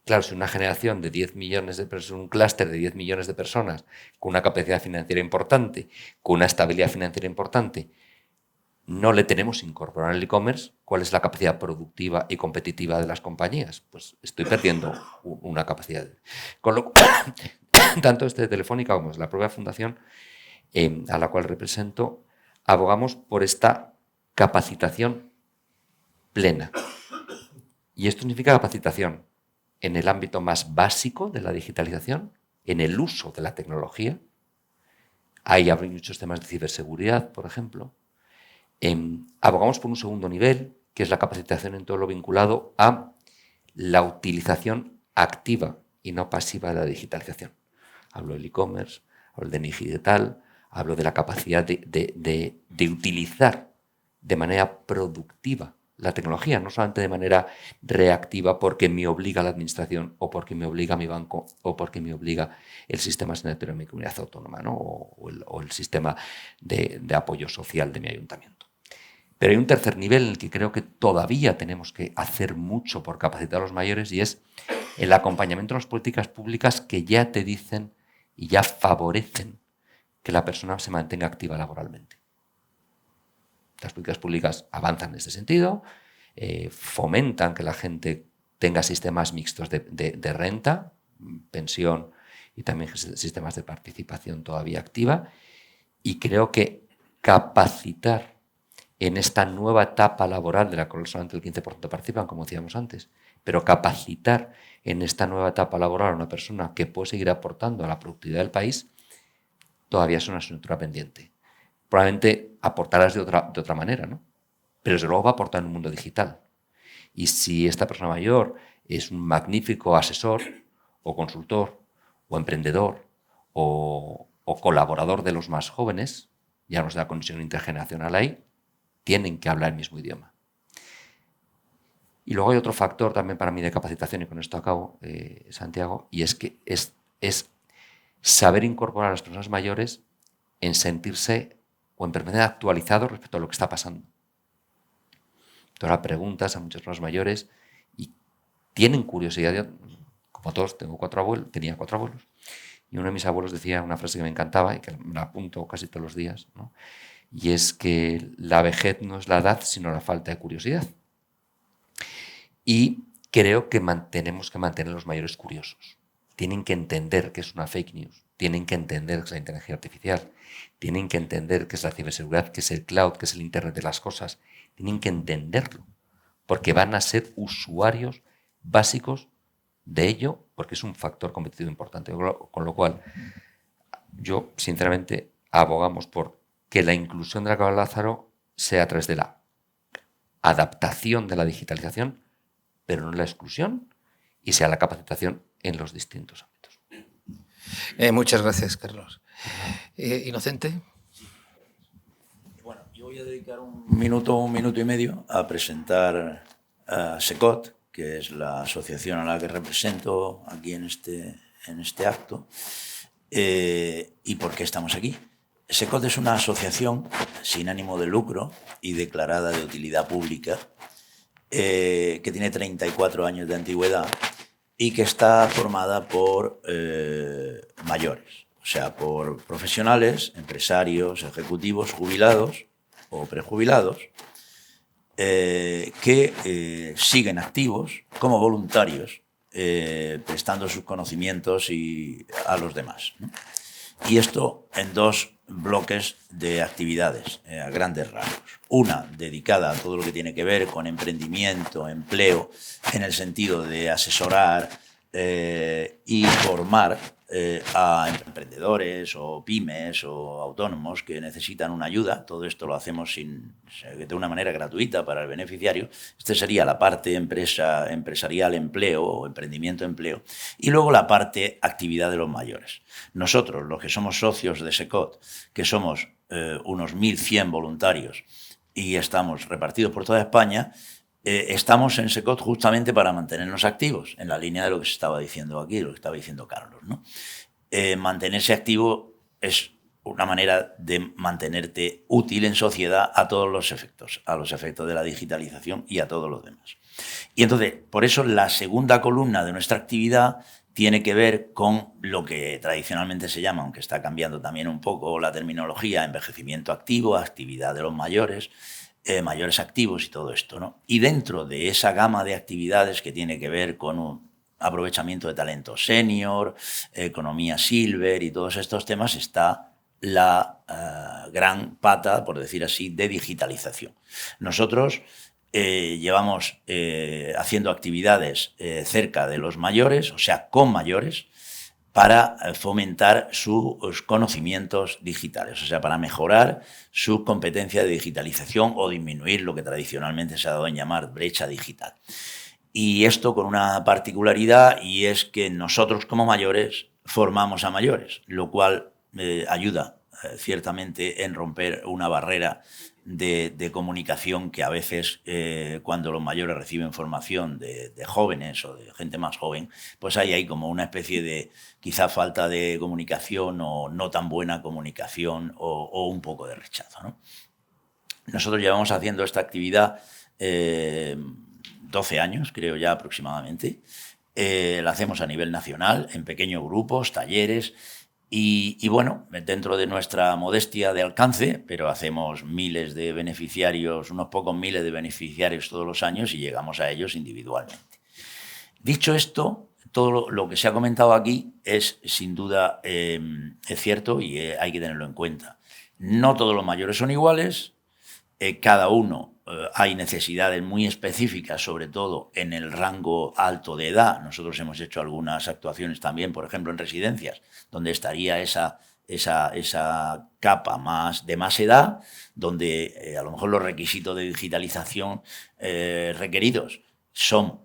Speaker 4: Claro, si una generación de 10 millones de personas, un clúster de 10 millones de personas con una capacidad financiera importante, con una estabilidad financiera importante, no le tenemos incorporado en el e-commerce, ¿cuál es la capacidad productiva y competitiva de las compañías? Pues estoy perdiendo una capacidad. Con lo cual, tanto Telefónica como la propia fundación a la cual represento, abogamos por esta capacitación plena. Y esto significa capacitación en el ámbito más básico de la digitalización, en el uso de la tecnología. Ahí hay muchos temas de ciberseguridad, por ejemplo. Abogamos por un segundo nivel, que es la capacitación en todo lo vinculado a la utilización activa y no pasiva de la digitalización. Hablo del e-commerce, hablo del digital, hablo de la capacidad de utilizar de manera productiva la tecnología, no solamente de manera reactiva porque me obliga la administración o porque me obliga mi banco o porque me obliga el sistema sanitario de mi comunidad autónoma, ¿no? o el sistema de apoyo social de mi ayuntamiento. Pero hay un tercer nivel en el que creo que todavía tenemos que hacer mucho por capacitar a los mayores y es el acompañamiento de las políticas públicas que ya te dicen y ya favorecen que la persona se mantenga activa laboralmente. Las políticas públicas avanzan en este sentido, fomentan que la gente tenga sistemas mixtos de renta, pensión y también sistemas de participación todavía activa. Y creo que capacitar en esta nueva etapa laboral de la cual solamente el 15% participan, como decíamos antes, pero capacitar en esta nueva etapa laboral a una persona que puede seguir aportando a la productividad del país, todavía es una asignatura pendiente. Probablemente aportarás de otra manera, ¿no? Pero desde luego va a aportar en un mundo digital. Y si esta persona mayor es un magnífico asesor o consultor o emprendedor o colaborador de los más jóvenes, ya nos da conexión intergeneracional ahí, tienen que hablar el mismo idioma. Y luego hay otro factor también para mí de capacitación, y con esto acabo, Santiago, y es que es saber incorporar a las personas mayores en sentirse o en permanecer actualizados respecto a lo que está pasando. Tú ahora preguntas a muchas personas mayores y tienen curiosidad. Como todos, tenía 4 abuelos, Y uno de mis abuelos decía una frase que me encantaba y que me la apunto casi todos los días, ¿no? Y es que la vejez no es la edad, sino la falta de curiosidad. Y creo que tenemos que mantener a los mayores curiosos. Tienen que entender qué es una fake news, tienen que entender qué es la inteligencia artificial, tienen que entender qué es la ciberseguridad, qué es el cloud, qué es el Internet de las cosas. Tienen que entenderlo, porque van a ser usuarios básicos de ello, porque es un factor competitivo importante. Con lo cual, yo, sinceramente, abogamos por que la inclusión de la cabal Lázaro sea a través de la adaptación de la digitalización, pero no la exclusión, y sea la capacitación en los distintos ámbitos.
Speaker 2: Muchas gracias, Carlos. Inocente.
Speaker 5: Bueno, yo voy a dedicar un minuto y medio a presentar a SECOT, que es la asociación a la que represento aquí en este acto, y por qué estamos aquí. SECOT es una asociación sin ánimo de lucro y declarada de utilidad pública, que tiene 34 años de antigüedad y que está formada por mayores, o sea, por profesionales, empresarios, ejecutivos, jubilados o prejubilados, que siguen activos como voluntarios, prestando sus conocimientos a los demás, ¿no? Y esto en dos bloques de actividades a grandes rasgos. Una dedicada a todo lo que tiene que ver con emprendimiento, empleo, en el sentido de asesorar y formar a emprendedores o pymes o autónomos que necesitan una ayuda. Todo esto lo hacemos de una manera gratuita para el beneficiario. Esta sería la parte empresarial, empleo o emprendimiento, empleo. Y luego la parte actividad de los mayores. Nosotros, los que somos socios de SECOT, que somos unos 1.100 voluntarios y estamos repartidos por toda España, estamos en SECOT justamente para mantenernos activos, en la línea de lo que se estaba diciendo aquí, de lo que estaba diciendo Carlos, ¿no? Mantenerse activo es una manera de mantenerte útil en sociedad a todos los efectos, a los efectos de la digitalización y a todos los demás. Y entonces, por eso la segunda columna de nuestra actividad tiene que ver con lo que tradicionalmente se llama, aunque está cambiando también un poco la terminología, envejecimiento activo, actividad de los mayores, mayores activos y todo esto, ¿no? Y dentro de esa gama de actividades que tiene que ver con un aprovechamiento de talento senior, economía silver y todos estos temas, está la gran pata, por decir así, de digitalización. Nosotros llevamos haciendo actividades cerca de los mayores, o sea, con mayores, para fomentar sus conocimientos digitales, o sea, para mejorar su competencia de digitalización o disminuir lo que tradicionalmente se ha dado en llamar brecha digital. Y esto con una particularidad, y es que nosotros como mayores formamos a mayores, lo cual ayuda ciertamente en romper una barrera de comunicación que a veces cuando los mayores reciben formación de jóvenes o de gente más joven, pues hay como una especie de quizá falta de comunicación o no tan buena comunicación o un poco de rechazo, ¿no? Nosotros llevamos haciendo esta actividad 12 años, creo ya aproximadamente. La hacemos a nivel nacional, en pequeños grupos, talleres. Y bueno, dentro de nuestra modestia de alcance, pero hacemos miles de beneficiarios, unos pocos miles de beneficiarios todos los años y llegamos a ellos individualmente. Dicho esto, todo lo que se ha comentado aquí es sin duda es cierto y hay que tenerlo en cuenta. No todos los mayores son iguales, cada uno hay necesidades muy específicas, sobre todo en el rango alto de edad. Nosotros hemos hecho algunas actuaciones también, por ejemplo, en residencias, donde estaría esa capa de más edad, donde a lo mejor los requisitos de digitalización requeridos son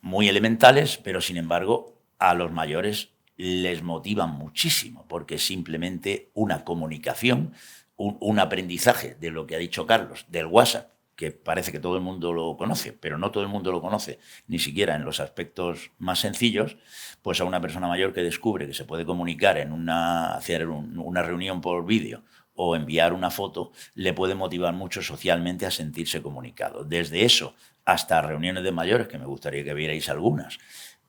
Speaker 5: muy elementales, pero sin embargo a los mayores les motivan muchísimo, porque es simplemente una comunicación, un aprendizaje de lo que ha dicho Carlos, del WhatsApp, que parece que todo el mundo lo conoce, pero no todo el mundo lo conoce, ni siquiera en los aspectos más sencillos. Pues a una persona mayor que descubre que se puede comunicar hacer una reunión por vídeo o enviar una foto, le puede motivar mucho socialmente a sentirse comunicado. Desde eso hasta reuniones de mayores, que me gustaría que vierais algunas,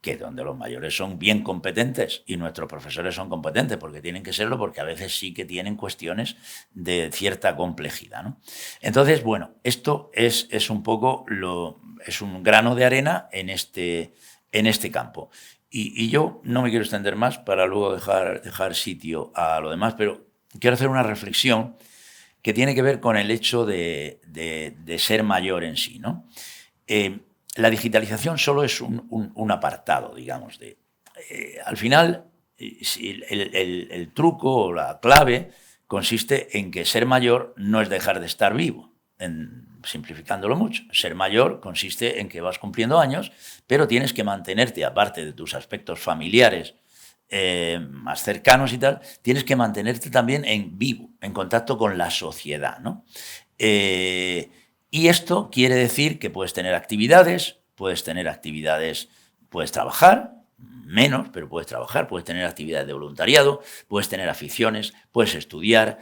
Speaker 5: que donde los mayores son bien competentes y nuestros profesores son competentes, porque tienen que serlo, porque a veces sí que tienen cuestiones de cierta complejidad, ¿no? Entonces, bueno, esto es un poco es un grano de arena en este campo. Y yo no me quiero extender más para luego dejar sitio a lo demás, pero quiero hacer una reflexión que tiene que ver con el hecho de ser mayor en sí, ¿no? La digitalización solo es un apartado, digamos. Al final, el truco o la clave consiste en que ser mayor no es dejar de estar vivo, simplificándolo mucho. Ser mayor consiste en que vas cumpliendo años, pero tienes que mantenerte, aparte de tus aspectos familiares más cercanos y tal, tienes que mantenerte también en vivo, en contacto con la sociedad, ¿no? Y esto quiere decir que puedes tener actividades, puedes trabajar, menos, pero puedes trabajar, puedes tener actividades de voluntariado, puedes tener aficiones, puedes estudiar,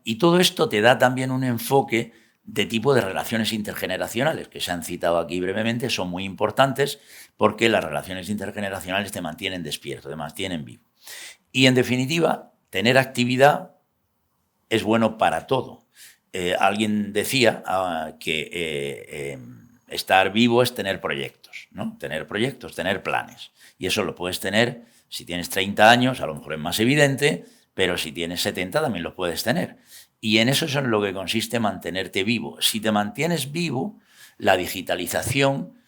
Speaker 5: y todo esto te da también un enfoque de tipo de relaciones intergeneracionales, que se han citado aquí brevemente, son muy importantes porque las relaciones intergeneracionales te mantienen despierto, te mantienen vivo. Y en definitiva, tener actividad es bueno para todo. Alguien decía que estar vivo es tener proyectos, ¿no? Tener proyectos, tener planes. Y eso lo puedes tener si tienes 30 años, a lo mejor es más evidente, pero si tienes 70 también lo puedes tener. Y en eso es en lo que consiste mantenerte vivo. Si te mantienes vivo, la digitalización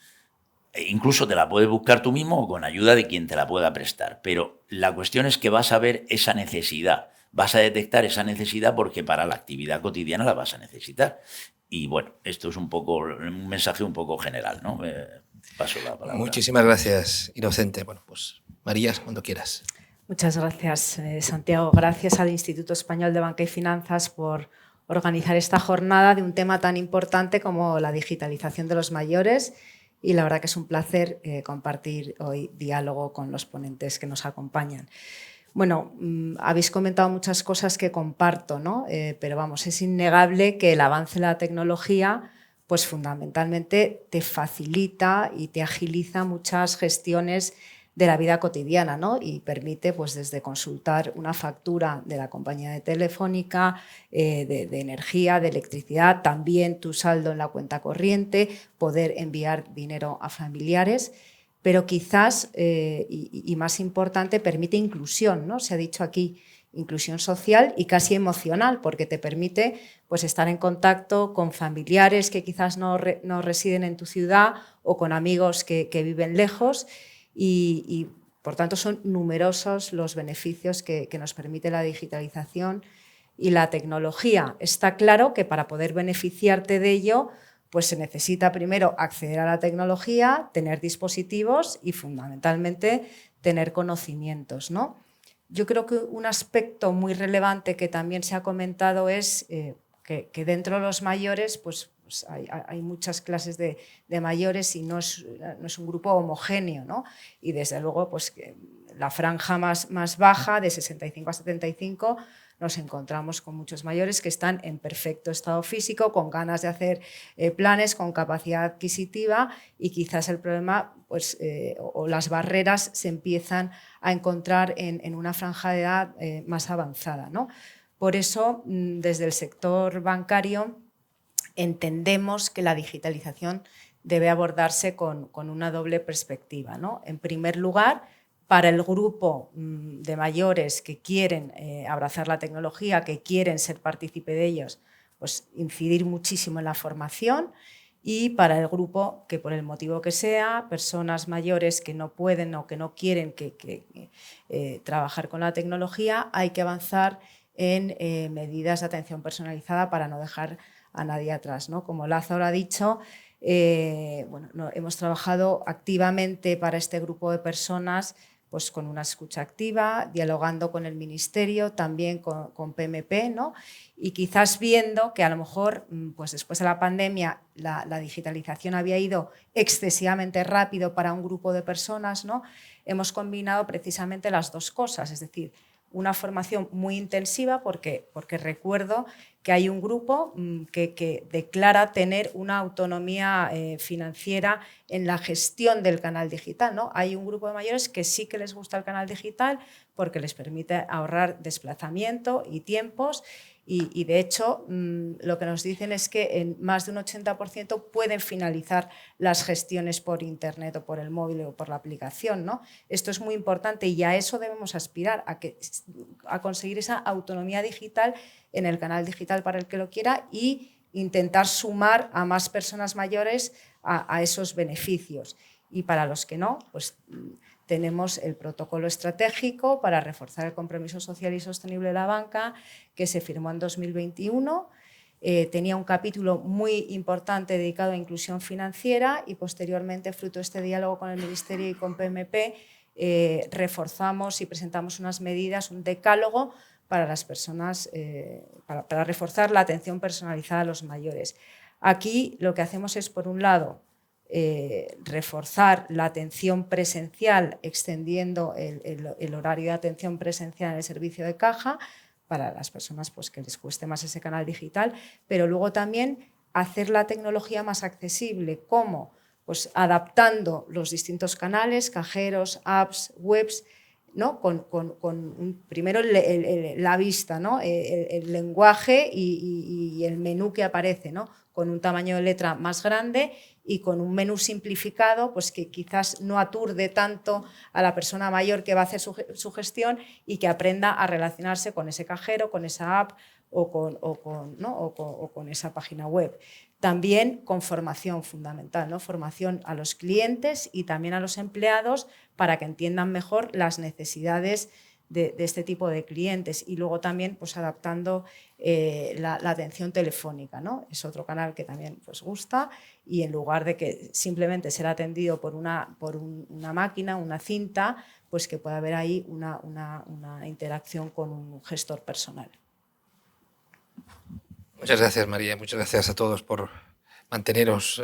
Speaker 5: incluso te la puedes buscar tú mismo o con ayuda de quien te la pueda prestar. Pero la cuestión es que vas a ver esa necesidad, vas a detectar esa necesidad porque para la actividad cotidiana la vas a necesitar. Y bueno, esto es un mensaje un poco general, ¿no? Paso la palabra.
Speaker 2: Muchísimas gracias, Inocente. Bueno, pues María, cuando quieras.
Speaker 6: Muchas gracias, Santiago. Gracias al Instituto Español de Banca y Finanzas por organizar esta jornada de un tema tan importante como la digitalización de los mayores. Y la verdad que es un placer compartir hoy diálogo con los ponentes que nos acompañan. Bueno, habéis comentado muchas cosas que comparto, ¿no? Pero vamos, es innegable que el avance de la tecnología pues fundamentalmente te facilita y te agiliza muchas gestiones de la vida cotidiana, ¿no? Y permite pues desde consultar una factura de la compañía de telefónica, de energía, de electricidad, también tu saldo en la cuenta corriente, poder enviar dinero a familiares, pero quizás, y más importante, permite inclusión, ¿no? Se ha dicho aquí, inclusión social y casi emocional, porque te permite pues, estar en contacto con familiares que quizás no residen en tu ciudad o con amigos que viven lejos. Y, por tanto, son numerosos los beneficios que nos permite la digitalización y la tecnología. Está claro que para poder beneficiarte de ello, pues se necesita primero acceder a la tecnología, tener dispositivos y, fundamentalmente, tener conocimientos, ¿no? Yo creo que un aspecto muy relevante que también se ha comentado es que dentro de los mayores, pues hay muchas clases de mayores y no es un grupo homogéneo, ¿no? Y desde luego pues, la franja más baja, de 65 a 75, nos encontramos con muchos mayores que están en perfecto estado físico, con ganas de hacer planes, con capacidad adquisitiva, y quizás el problema pues, o las barreras se empiezan a encontrar en una franja de edad más avanzada, ¿no? Por eso, desde el sector bancario, entendemos que la digitalización debe abordarse con una doble perspectiva, ¿no? En primer lugar, para el grupo de mayores que quieren abrazar la tecnología, que quieren ser partícipe de ellos, pues incidir muchísimo en la formación, y para el grupo que por el motivo que sea, personas mayores que no pueden o que no quieren trabajar con la tecnología, hay que avanzar en medidas de atención personalizada para no dejar a nadie atrás, ¿no? Como Lázaro ha dicho, hemos trabajado activamente para este grupo de personas pues con una escucha activa, dialogando con el Ministerio, también con PMP, ¿no? Y quizás viendo que a lo mejor pues después de la pandemia la digitalización había ido excesivamente rápido para un grupo de personas, ¿no? Hemos combinado precisamente las dos cosas, es decir, una formación muy intensiva porque recuerdo que hay un grupo que declara tener una autonomía financiera en la gestión del canal digital, ¿no? Hay un grupo de mayores que sí que les gusta el canal digital porque les permite ahorrar desplazamiento y tiempos. Y de hecho, lo que nos dicen es que en más de un 80% pueden finalizar las gestiones por internet o por el móvil o por la aplicación, ¿no? Esto es muy importante y a eso debemos aspirar, a conseguir esa autonomía digital en el canal digital para el que lo quiera y intentar sumar a más personas mayores a esos beneficios. Y para los que no, pues tenemos el protocolo estratégico para reforzar el compromiso social y sostenible de la banca, que se firmó en 2021. Tenía un capítulo muy importante dedicado a inclusión financiera y posteriormente, fruto de este diálogo con el Ministerio y con PMP, reforzamos y presentamos unas medidas, un decálogo para las personas, para reforzar la atención personalizada a los mayores. Aquí lo que hacemos es, por un lado, reforzar la atención presencial, extendiendo el horario de atención presencial en el servicio de caja para las personas pues, que les cueste más ese canal digital, pero luego también hacer la tecnología más accesible. ¿Cómo? Pues adaptando los distintos canales, cajeros, apps, webs, ¿no? Primero la vista, ¿no? el lenguaje y el menú que aparece, ¿no? Con un tamaño de letra más grande y con un menú simplificado, pues que quizás no aturde tanto a la persona mayor que va a hacer su gestión y que aprenda a relacionarse con ese cajero, con esa app o con esa página web. También con formación fundamental, ¿no? Formación a los clientes y también a los empleados para que entiendan mejor las necesidades de este tipo de clientes y luego también pues, adaptando la atención telefónica, ¿no? Es otro canal que también pues, gusta y en lugar de que simplemente ser atendido por una máquina, una cinta, pues que pueda haber ahí una interacción con un gestor personal.
Speaker 2: Muchas gracias, María. Muchas gracias a todos por manteneros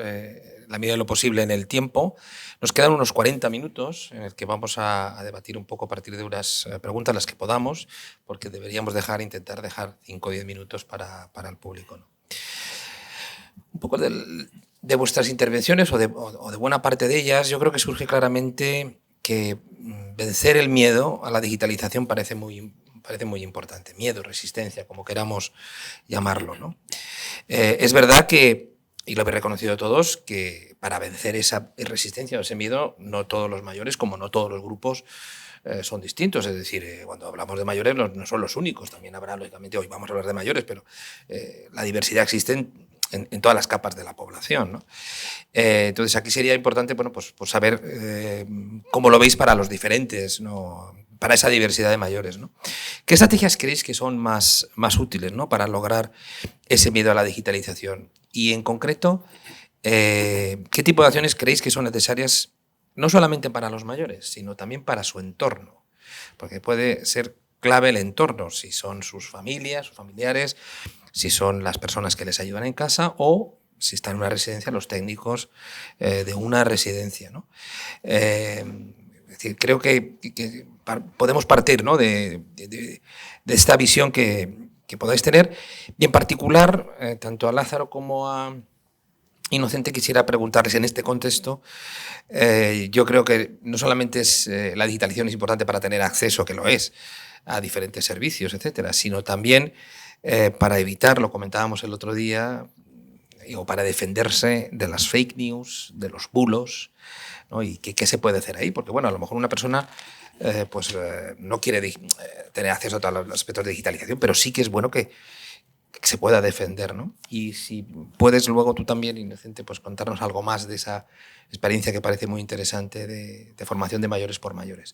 Speaker 2: la medida de lo posible en el tiempo. Nos quedan unos 40 minutos en el que vamos a debatir un poco a partir de unas preguntas, las que podamos, porque deberíamos intentar dejar 5 o 10 minutos para el público, ¿no? Un poco de vuestras intervenciones o de buena parte de ellas, yo creo que surge claramente que vencer el miedo a la digitalización parece muy importante. Miedo, resistencia, como queramos llamarlo, ¿no? Es verdad que, y lo habéis reconocido todos, que para vencer esa resistencia o ese miedo, no todos los mayores, como no todos los grupos, son distintos. Es decir, cuando hablamos de mayores no son los únicos. También habrá, lógicamente, hoy vamos a hablar de mayores, pero la diversidad existe en todas las capas de la población, ¿no? Entonces, aquí sería importante pues saber cómo lo veis para los diferentes, ¿no? Para esa diversidad de mayores, ¿no? ¿Qué estrategias creéis que son más útiles, ¿no? Para lograr ese miedo a la digitalización? Y en concreto, ¿qué tipo de acciones creéis que son necesarias no solamente para los mayores, sino también para su entorno? Porque puede ser clave el entorno, si son sus familias, sus familiares, si son las personas que les ayudan en casa o si están en una residencia, los técnicos de una residencia, ¿no? Es decir, creo que podemos partir, ¿no? de esta visión que podáis tener. Y en particular, tanto a Lázaro como a Inocente, quisiera preguntarles en este contexto. Yo creo que no solamente la digitalización es importante para tener acceso, que lo es, a diferentes servicios, etcétera, sino también para evitar, lo comentábamos el otro día, o para defenderse de las fake news, de los bulos, ¿no? Y qué se puede hacer ahí, porque bueno, a lo mejor una persona no quiere tener acceso a todos los aspectos de digitalización, pero sí que es bueno que se pueda defender, ¿no? Y si puedes luego tú también, Inocente, pues contarnos algo más de esa experiencia que parece muy interesante de formación de mayores por mayores.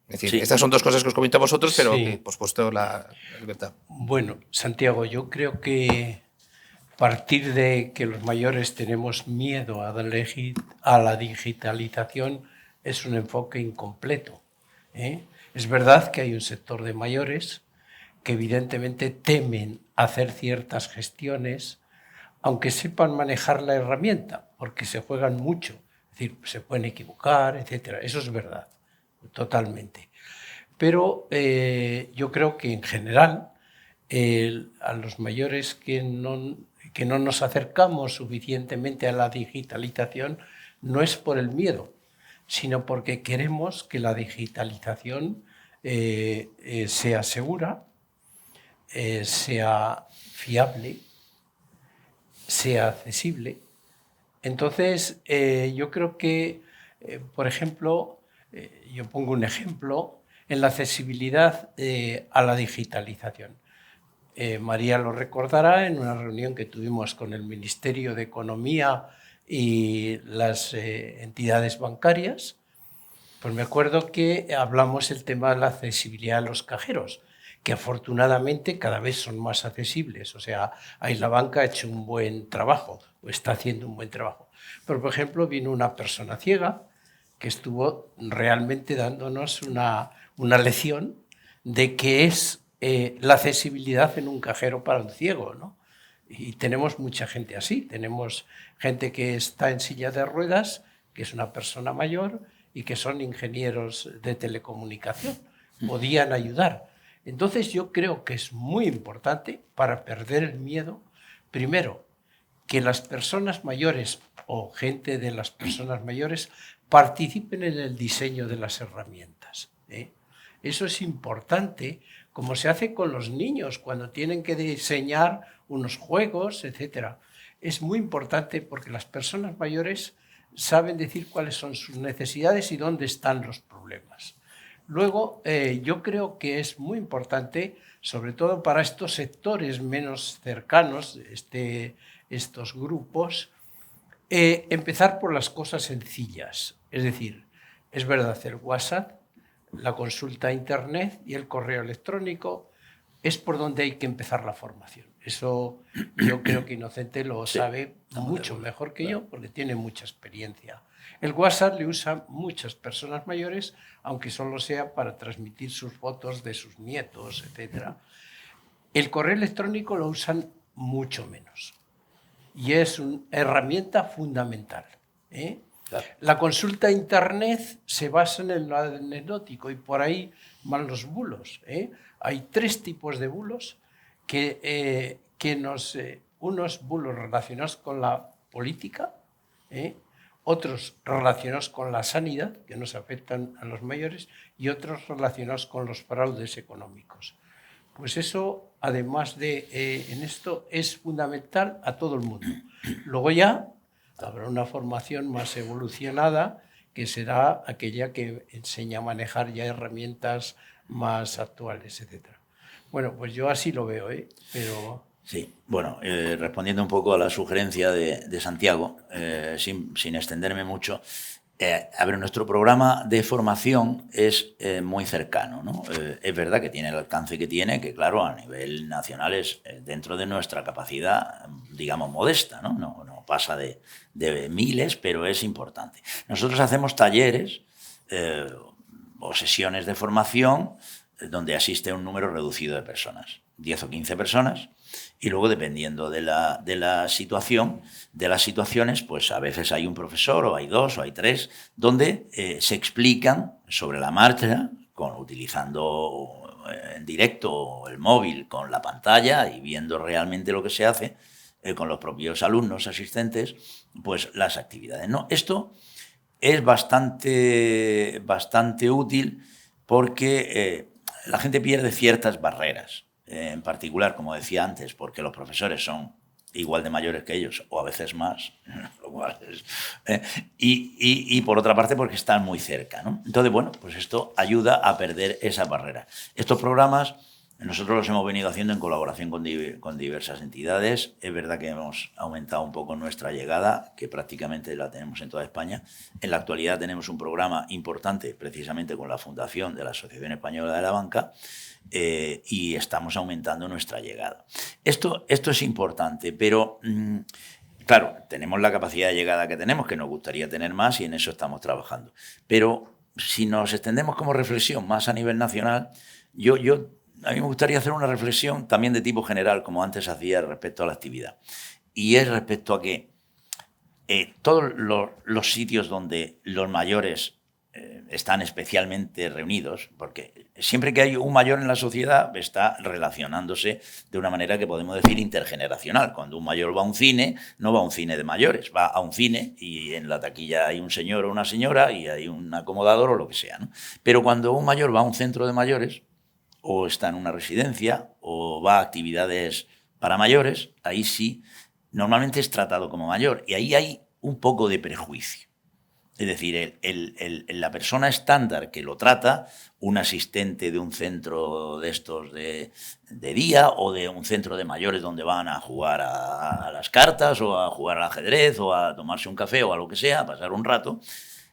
Speaker 2: Es decir, sí, estas son dos cosas que os comento a vosotros, pero sí, que pues puesto la libertad.
Speaker 3: Bueno, Santiago, yo creo que partir de que los mayores tenemos miedo a la digitalización es un enfoque incompleto, ¿eh? Es verdad que hay un sector de mayores que evidentemente temen hacer ciertas gestiones, aunque sepan manejar la herramienta, porque se juegan mucho, es decir, se pueden equivocar, etc. Eso es verdad, totalmente. Pero yo creo que en general a los mayores que no nos acercamos suficientemente a la digitalización no es por el miedo, sino porque queremos que la digitalización sea segura, sea fiable, sea accesible. Entonces, yo creo que, por ejemplo, yo pongo un ejemplo en la accesibilidad a la digitalización. María lo recordará en una reunión que tuvimos con el Ministerio de Economía y las entidades bancarias. Pues me acuerdo que hablamos el tema de la accesibilidad a los cajeros, que afortunadamente cada vez son más accesibles. O sea, ahí la banca ha hecho un buen trabajo, o está haciendo un buen trabajo. Pero, por ejemplo, vino una persona ciega que estuvo realmente dándonos una lección de qué es la accesibilidad en un cajero para un ciego, ¿no? Y tenemos mucha gente así. Tenemos gente que está en silla de ruedas, que es una persona mayor y que son ingenieros de telecomunicación. Podían ayudar. Entonces yo creo que es muy importante, para perder el miedo, primero, que las personas mayores o gente de las personas mayores participen en el diseño de las herramientas. Eso es importante, como se hace con los niños cuando tienen que diseñar unos juegos, etc. Es muy importante porque las personas mayores saben decir cuáles son sus necesidades y dónde están los problemas. Luego, yo creo que es muy importante, sobre todo para estos sectores menos cercanos, estos grupos, empezar por las cosas sencillas. Es decir, es verdad, el WhatsApp, la consulta a Internet y el correo electrónico es por donde hay que empezar la formación. Eso yo creo que Inocente lo sabe mucho mejor que yo, porque tiene mucha experiencia. El WhatsApp le usan muchas personas mayores, aunque solo sea para transmitir sus fotos de sus nietos, etc. El correo electrónico lo usan mucho menos y es una herramienta fundamental. Claro. La consulta a Internet se basa en el anecdótico y por ahí van los bulos. Hay 3 tipos de bulos unos bulos relacionados con la política, otros relacionados con la sanidad, que nos afectan a los mayores, y otros relacionados con los fraudes económicos. Pues eso, además de en esto, es fundamental a todo el mundo. Luego ya habrá una formación más evolucionada, que será aquella que enseña a manejar ya herramientas más actuales, etc. Bueno, pues yo así lo veo, pero...
Speaker 5: Sí, bueno, respondiendo un poco a la sugerencia de Santiago, sin extenderme mucho, a ver, nuestro programa de formación es muy cercano, ¿no? Es verdad que tiene el alcance que tiene, que claro, a nivel nacional es dentro de nuestra capacidad, digamos, modesta, ¿no? No pasa de miles, pero es importante. Nosotros hacemos talleres o sesiones de formación donde asiste un número reducido de personas, 10 o 15 personas, y luego dependiendo de la situación, de las situaciones, pues a veces hay un profesor o hay 2 o hay 3, donde se explican sobre la marcha, utilizando en directo el móvil con la pantalla y viendo realmente lo que se hace con los propios alumnos asistentes, pues las actividades, ¿no? Esto es bastante útil porque la gente pierde ciertas barreras. En particular, como decía antes, porque los profesores son igual de mayores que ellos, o a veces más, lo cual es, y por otra parte porque están muy cerca, ¿no? Entonces, bueno, pues esto ayuda a perder esa barrera. Estos programas nosotros los hemos venido haciendo en colaboración con diversas entidades. Es verdad que hemos aumentado un poco nuestra llegada, que prácticamente la tenemos en toda España. En la actualidad tenemos un programa importante, precisamente con la fundación de la Asociación Española de la Banca, y estamos aumentando nuestra llegada. Esto es importante, pero claro, tenemos la capacidad de llegada que tenemos, que nos gustaría tener más y en eso estamos trabajando. Pero si nos extendemos como reflexión más a nivel nacional, a mí me gustaría hacer una reflexión también de tipo general, como antes hacía respecto a la actividad. Y es respecto a que todos los sitios donde los mayores están especialmente reunidos, porque siempre que hay un mayor en la sociedad está relacionándose de una manera que podemos decir intergeneracional. Cuando un mayor va a un cine, no va a un cine de mayores, va a un cine y en la taquilla hay un señor o una señora y hay un acomodador o lo que sea, ¿no? Pero cuando un mayor va a un centro de mayores o está en una residencia o va a actividades para mayores, ahí sí, normalmente es tratado como mayor y ahí hay un poco de prejuicio. Es decir, la persona estándar que lo trata, un asistente de un centro de estos de día o de un centro de mayores donde van a jugar a las cartas o a jugar al ajedrez o a tomarse un café o a lo que sea, a pasar un rato,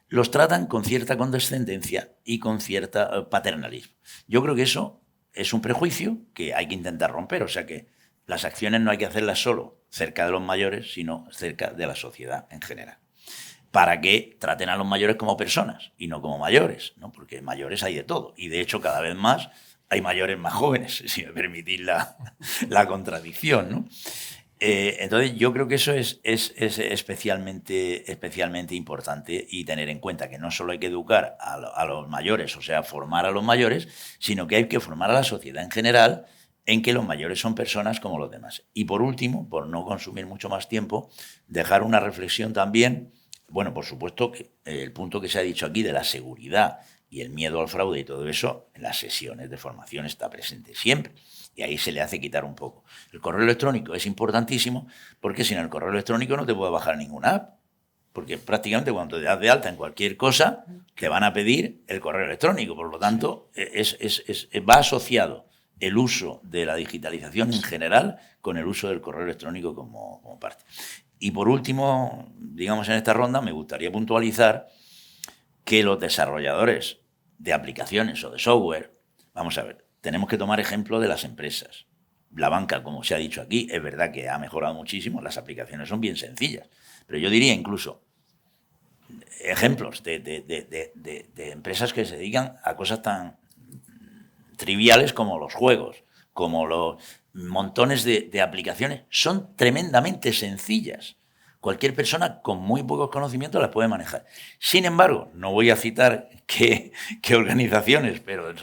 Speaker 5: los tratan con cierta condescendencia y con cierta paternalismo. Yo creo que eso es un prejuicio que hay que intentar romper, o sea que las acciones no hay que hacerlas solo cerca de los mayores, sino cerca de la sociedad en general, para que traten a los mayores como personas y no como mayores, ¿no? Porque mayores hay de todo. Y de hecho, cada vez más hay mayores más jóvenes, si me permitís la contradicción, ¿no? Entonces, yo creo que eso es especialmente importante y tener en cuenta que no solo hay que educar a los mayores, o sea, formar a los mayores, sino que hay que formar a la sociedad en general en que los mayores son personas como los demás. Y por último, por no consumir mucho más tiempo, dejar una reflexión también. Bueno, por supuesto que el punto que se ha dicho aquí de la seguridad y el miedo al fraude y todo eso, en las sesiones de formación está presente siempre. Y ahí se le hace quitar un poco. El correo electrónico es importantísimo porque sin el correo electrónico no te puedes bajar ninguna app. Porque prácticamente cuando te das de alta en cualquier cosa, te van a pedir el correo electrónico. Por lo tanto, va asociado el uso de la digitalización en general con el uso del correo electrónico como parte. Y por último, digamos en esta ronda, me gustaría puntualizar que los desarrolladores de aplicaciones o de software, vamos a ver, tenemos que tomar ejemplo de las empresas. La banca, como se ha dicho aquí, es verdad que ha mejorado muchísimo, las aplicaciones son bien sencillas, pero yo diría incluso ejemplos de empresas que se dedican a cosas tan triviales como los juegos, como los montones de aplicaciones, son tremendamente sencillas. Cualquier persona con muy pocos conocimientos las puede manejar. Sin embargo, no voy a citar qué organizaciones, pero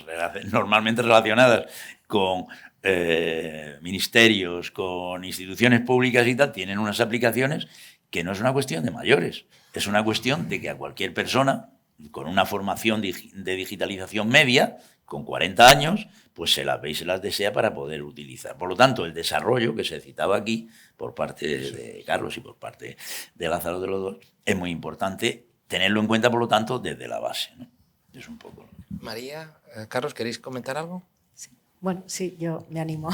Speaker 5: normalmente relacionadas con ministerios, con instituciones públicas y tal, tienen unas aplicaciones que no es una cuestión de mayores, es una cuestión de que a cualquier persona con una formación de digitalización media, con 40 años, pues se las ve y se las desea para poder utilizar. Por lo tanto, el desarrollo que se citaba aquí por parte de Carlos y por parte de Lázaro de los dos es muy importante tenerlo en cuenta, por lo tanto, desde la base, ¿no? Es un poco.
Speaker 2: María, Carlos, ¿queréis comentar algo?
Speaker 6: Sí. Bueno, sí, yo me animo.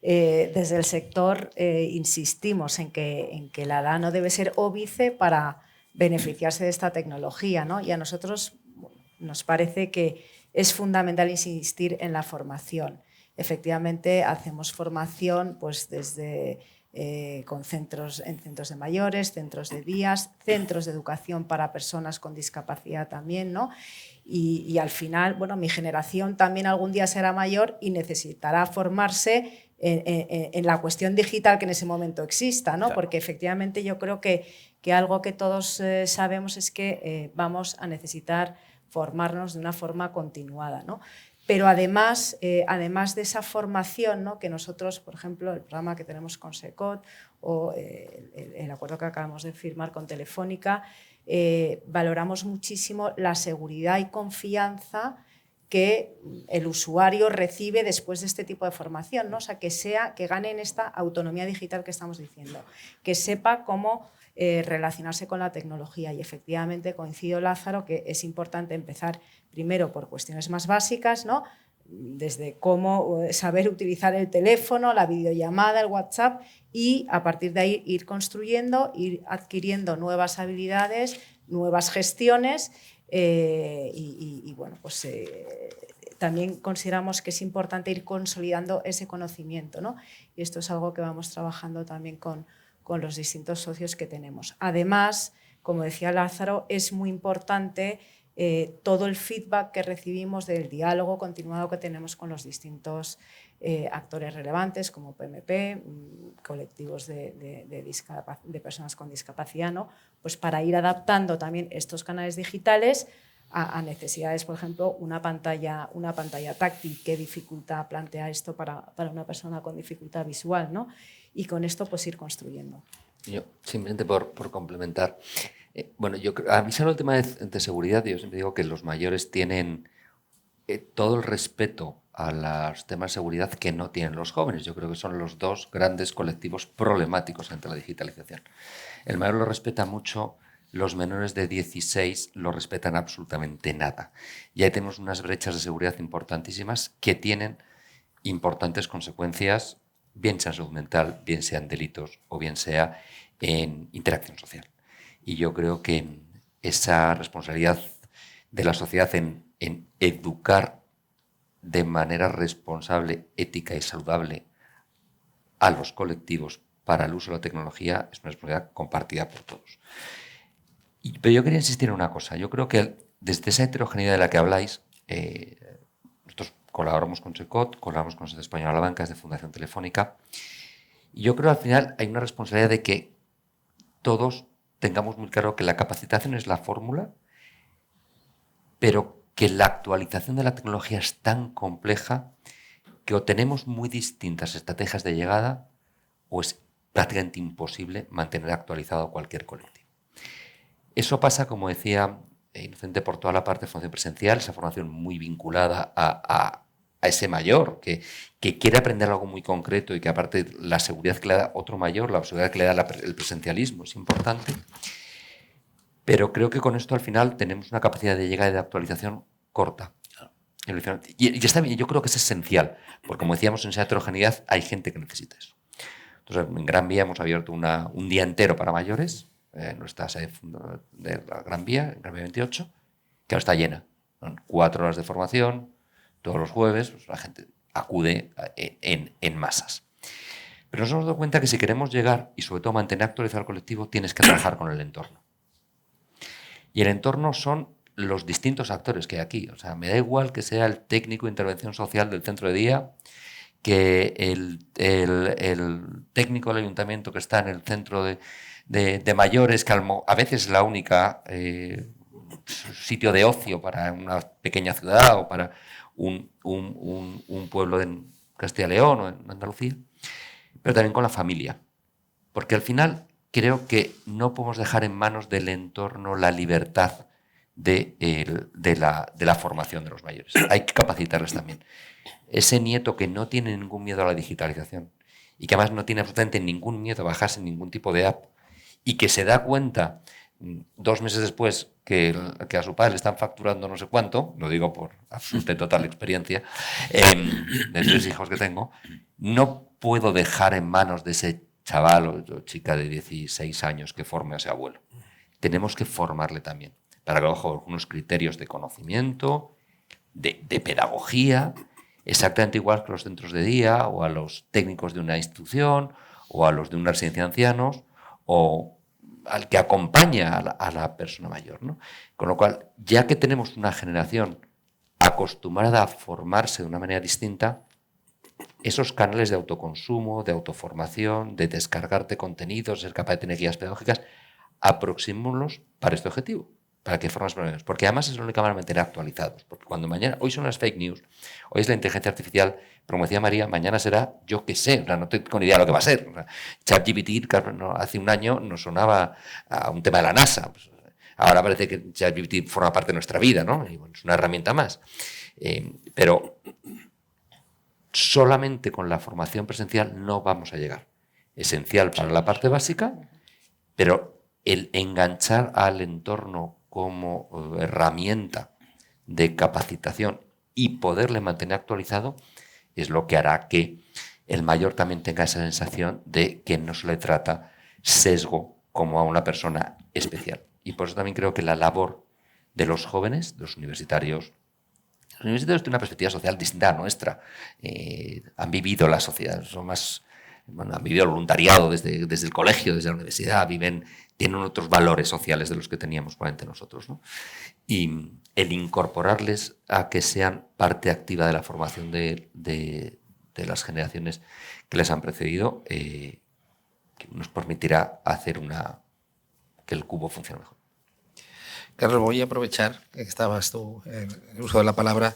Speaker 6: Desde el sector insistimos en que la edad no debe ser óbice para beneficiarse de esta tecnología, ¿no? Y a nosotros nos parece que es fundamental insistir en la formación. Efectivamente, hacemos formación pues, desde en centros de mayores, centros de días, centros de educación para personas con discapacidad también, ¿no? Y al final, bueno, mi generación también algún día será mayor y necesitará formarse en la cuestión digital que en ese momento exista, ¿no? Claro. Porque efectivamente yo creo que algo que todos sabemos es que vamos a necesitar formarnos de una forma continuada, ¿no? Pero además de esa formación, ¿no? Que nosotros, por ejemplo, el programa que tenemos con SECOT o el acuerdo que acabamos de firmar con Telefónica, valoramos muchísimo la seguridad y confianza que el usuario recibe después de este tipo de formación, ¿no? O sea, que gane en esta autonomía digital que estamos diciendo, que sepa cómo relacionarse con la tecnología. Y efectivamente coincido, Lázaro, que es importante empezar primero por cuestiones más básicas, ¿no? Desde cómo saber utilizar el teléfono, la videollamada, el WhatsApp, y a partir de ahí ir construyendo, ir adquiriendo nuevas habilidades, nuevas gestiones y bueno, pues también consideramos que es importante ir consolidando ese conocimiento, ¿no? Y esto es algo que vamos trabajando también con los distintos socios que tenemos. Además, como decía Lázaro, es muy importante todo el feedback que recibimos del diálogo continuado que tenemos con los distintos actores relevantes como PMP, colectivos de personas con discapacidad, ¿no? Pues para ir adaptando también estos canales digitales a necesidades, por ejemplo, una pantalla táctil. ¿Qué dificultad plantea esto para una persona con dificultad visual, ¿no? Y con esto pues ir construyendo.
Speaker 4: Yo, simplemente por complementar, bueno, a mí solo el tema de seguridad, yo siempre digo que los mayores tienen todo el respeto a los temas de seguridad que no tienen los jóvenes. Yo creo que son los dos grandes colectivos problemáticos ante la digitalización. El mayor lo respeta mucho, los menores de 16 lo respetan absolutamente nada. Y ahí tenemos unas brechas de seguridad importantísimas que tienen importantes consecuencias, bien sea en salud mental, bien sea en delitos o bien sea en interacción social. Y yo creo que esa responsabilidad de la sociedad en educar de manera responsable, ética y saludable a los colectivos para el uso de la tecnología es una responsabilidad compartida por todos. Pero yo quería insistir en una cosa. Yo creo que desde esa heterogeneidad de la que habláis, nosotros colaboramos con SECOT, colaboramos con Sociedad Española de la Banca, desde Fundación Telefónica, y yo creo que al final hay una responsabilidad de que todos tengamos muy claro que la capacitación es la fórmula, pero que la actualización de la tecnología es tan compleja que o tenemos muy distintas estrategias de llegada o es prácticamente imposible mantener actualizado cualquier colectivo. Eso pasa, como decía Inocente, por toda la parte de formación presencial, esa formación muy vinculada a ese mayor que quiere aprender algo muy concreto y que aparte la seguridad que le da otro mayor, la seguridad que le da el presencialismo es importante. Pero creo que con esto al final tenemos una capacidad de llegada y de actualización corta. Y está bien, yo creo que es esencial, porque como decíamos, en esa heterogeneidad hay gente que necesita eso. Entonces, en Gran Vía hemos abierto un día entero para mayores, en nuestra sede de la Gran Vía, en Gran Vía 28, que ahora está llena. Son 4 horas de formación, todos los jueves, pues la gente acude en masas. Pero nos hemos dado cuenta que si queremos llegar y sobre todo mantener actualizado el colectivo, tienes que trabajar con el entorno. Y el entorno son los distintos actores que hay aquí. O sea, me da igual que sea el técnico de intervención social del centro de día, que el técnico del ayuntamiento que está en el centro de mayores, que a veces es la única sitio de ocio para una pequeña ciudad o para un pueblo en Castilla y León o en Andalucía, pero también con la familia. Porque al final creo que no podemos dejar en manos del entorno la libertad de la formación de los mayores. Hay que capacitarles también. Ese nieto que no tiene ningún miedo a la digitalización y que además no tiene absolutamente ningún miedo a bajarse ningún tipo de app y que se da cuenta 2 meses después que a su padre le están facturando no sé cuánto, lo digo por absoluta y total experiencia, de 3 hijos que tengo, no puedo dejar en manos de ese chaval o chica de 16 años que forme a ese abuelo. Tenemos que formarle también, para que bajo unos criterios de conocimiento, de pedagogía, exactamente igual que los centros de día o a los técnicos de una institución o a los de una residencia de ancianos o al que acompaña a la persona mayor, ¿no? Con lo cual, ya que tenemos una generación acostumbrada a formarse de una manera distinta, esos canales de autoconsumo, de autoformación, de descargarte contenidos, ser capaz de tener guías pedagógicas, aproximémoslos para este objetivo, para que formas problemas. Porque además es la única manera de mantener actualizados. Porque cuando mañana, hoy son las fake news, hoy es la inteligencia artificial, pero como decía María, mañana será yo qué sé, o sea, no tengo ni idea de lo que va a ser. O sea, ChatGPT hace un año nos sonaba a un tema de la NASA. Pues, ahora parece que ChatGPT forma parte de nuestra vida, ¿no? Y bueno, es una herramienta más. Pero solamente con la formación presencial no vamos a llegar. Esencial para la parte básica, pero el enganchar al entorno como herramienta de capacitación y poderle mantener actualizado es lo que hará que el mayor también tenga esa sensación de que no se le trata sesgo como a una persona especial. Y por eso también creo que la labor de los jóvenes, de los universitarios tienen una perspectiva social distinta a la nuestra. Han vivido la sociedad, han vivido el voluntariado desde el colegio, desde la universidad, tienen otros valores sociales de los que teníamos probablemente nosotros, ¿no? Y el incorporarles a que sean parte activa de la formación de las generaciones que les han precedido, que nos permitirá hacer que el cubo funcione mejor.
Speaker 2: Carlos, voy a aprovechar que estabas tú en el uso de la palabra,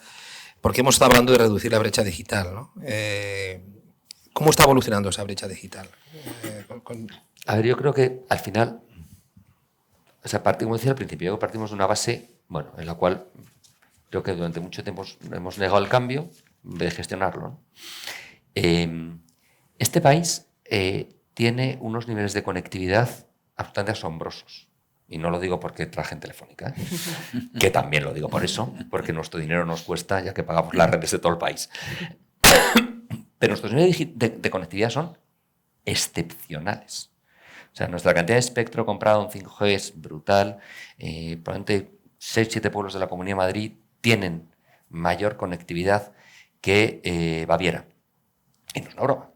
Speaker 2: porque hemos estado hablando de reducir la brecha digital, ¿no? ¿Cómo está evolucionando esa brecha digital?
Speaker 4: A ver, yo creo que al final, o sea, como decía al principio, partimos de una base, bueno, en la cual creo que durante mucho tiempo hemos negado el cambio en vez de gestionarlo, ¿no? Este país tiene unos niveles de conectividad absolutamente asombrosos. Y no lo digo porque traje en Telefónica, que también lo digo por eso, porque nuestro dinero nos cuesta ya que pagamos las redes de todo el país. Pero nuestros niveles de conectividad son excepcionales. O sea, nuestra cantidad de espectro comprado en 5G es brutal. Probablemente 6-7 pueblos de la Comunidad de Madrid tienen mayor conectividad que Baviera. Y no es una broma.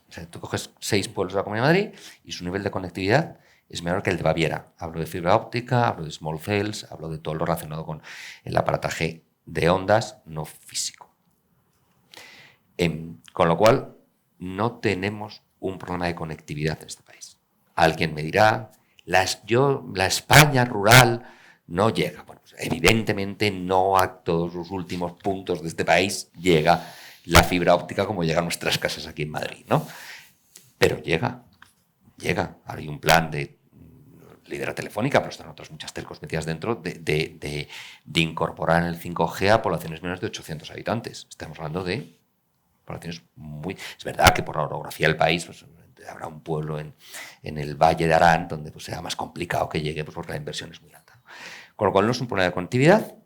Speaker 4: O sea, tú coges 6 pueblos de la Comunidad de Madrid y su nivel de conectividad es menor que el de Baviera. Hablo de fibra óptica, hablo de small cells, hablo de todo lo relacionado con el aparataje de ondas no físico. Con lo cual, no tenemos un problema de conectividad en este país. Alguien me dirá, la España rural no llega. Bueno, pues evidentemente no a todos los últimos puntos de este país llega la fibra óptica como llega a nuestras casas aquí en Madrid, ¿no? Pero llega. Ahora hay un plan de lidera Telefónica, pero están otras muchas telcos metidas dentro de incorporar en el 5G a poblaciones menores de 800 habitantes. Estamos hablando de poblaciones muy... Es verdad que por la orografía del país pues, habrá un pueblo en el Valle de Arán donde pues, sea más complicado que llegue pues, porque la inversión es muy alta. Con lo cual no es un problema de conectividad,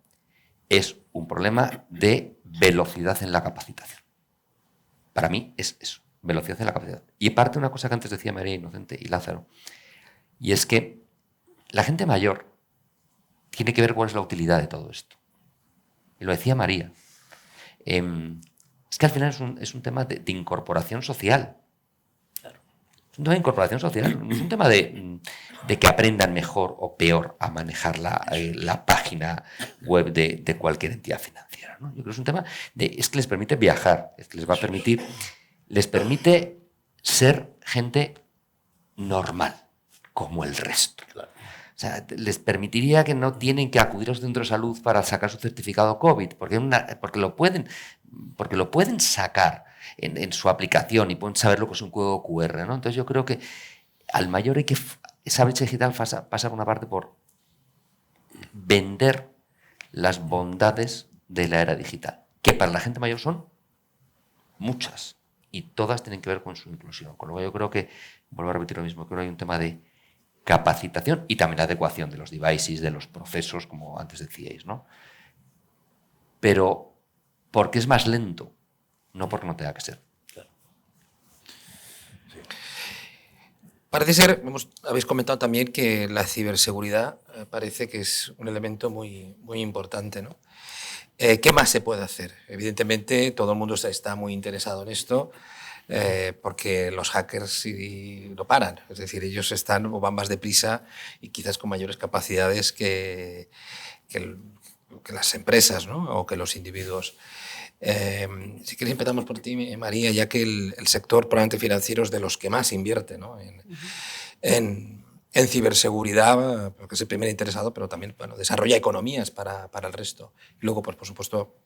Speaker 4: es un problema de velocidad en la capacitación. Para mí es eso, velocidad en la capacidad. Y parte de una cosa que antes decía María Inocente y Lázaro, y es que la gente mayor tiene que ver cuál es la utilidad de todo esto. Y lo decía María. Es que al final es un tema de incorporación social. Es un tema de incorporación social, no es un tema de que aprendan mejor o peor a manejar la página web de cualquier entidad financiera, ¿no? Yo creo que es un tema es que les permite viajar, es que les permite ser gente normal, como el resto. O sea, les permitiría que no tienen que acudir a su centro de salud para sacar su certificado COVID, porque lo pueden sacar en su aplicación y pueden saber lo que es un código QR, ¿no? Entonces yo creo que al mayor esa brecha digital pasa por una parte por vender las bondades de la era digital, que para la gente mayor son muchas y todas tienen que ver con su inclusión. Con lo cual yo creo que, vuelvo a repetir lo mismo, creo que hay un tema de capacitación y también la adecuación de los devices, de los procesos, como antes decíais, ¿no? Pero porque es más lento, no porque no tenga que ser.
Speaker 5: Claro.
Speaker 2: Sí. Parece ser, habéis comentado también que la ciberseguridad parece que es un elemento muy, muy importante, ¿no? ¿Qué más se puede hacer? Evidentemente todo el mundo está muy interesado en esto, porque los hackers no paran, es decir, ellos están o van más deprisa y quizás con mayores capacidades que las empresas, ¿no? O que los individuos. Si quieres empezamos por ti, María, ya que el sector probablemente financiero es de los que más invierte, ¿no? en ciberseguridad, porque es el primer interesado, pero también desarrolla economías para el resto. Y luego, pues, por supuesto,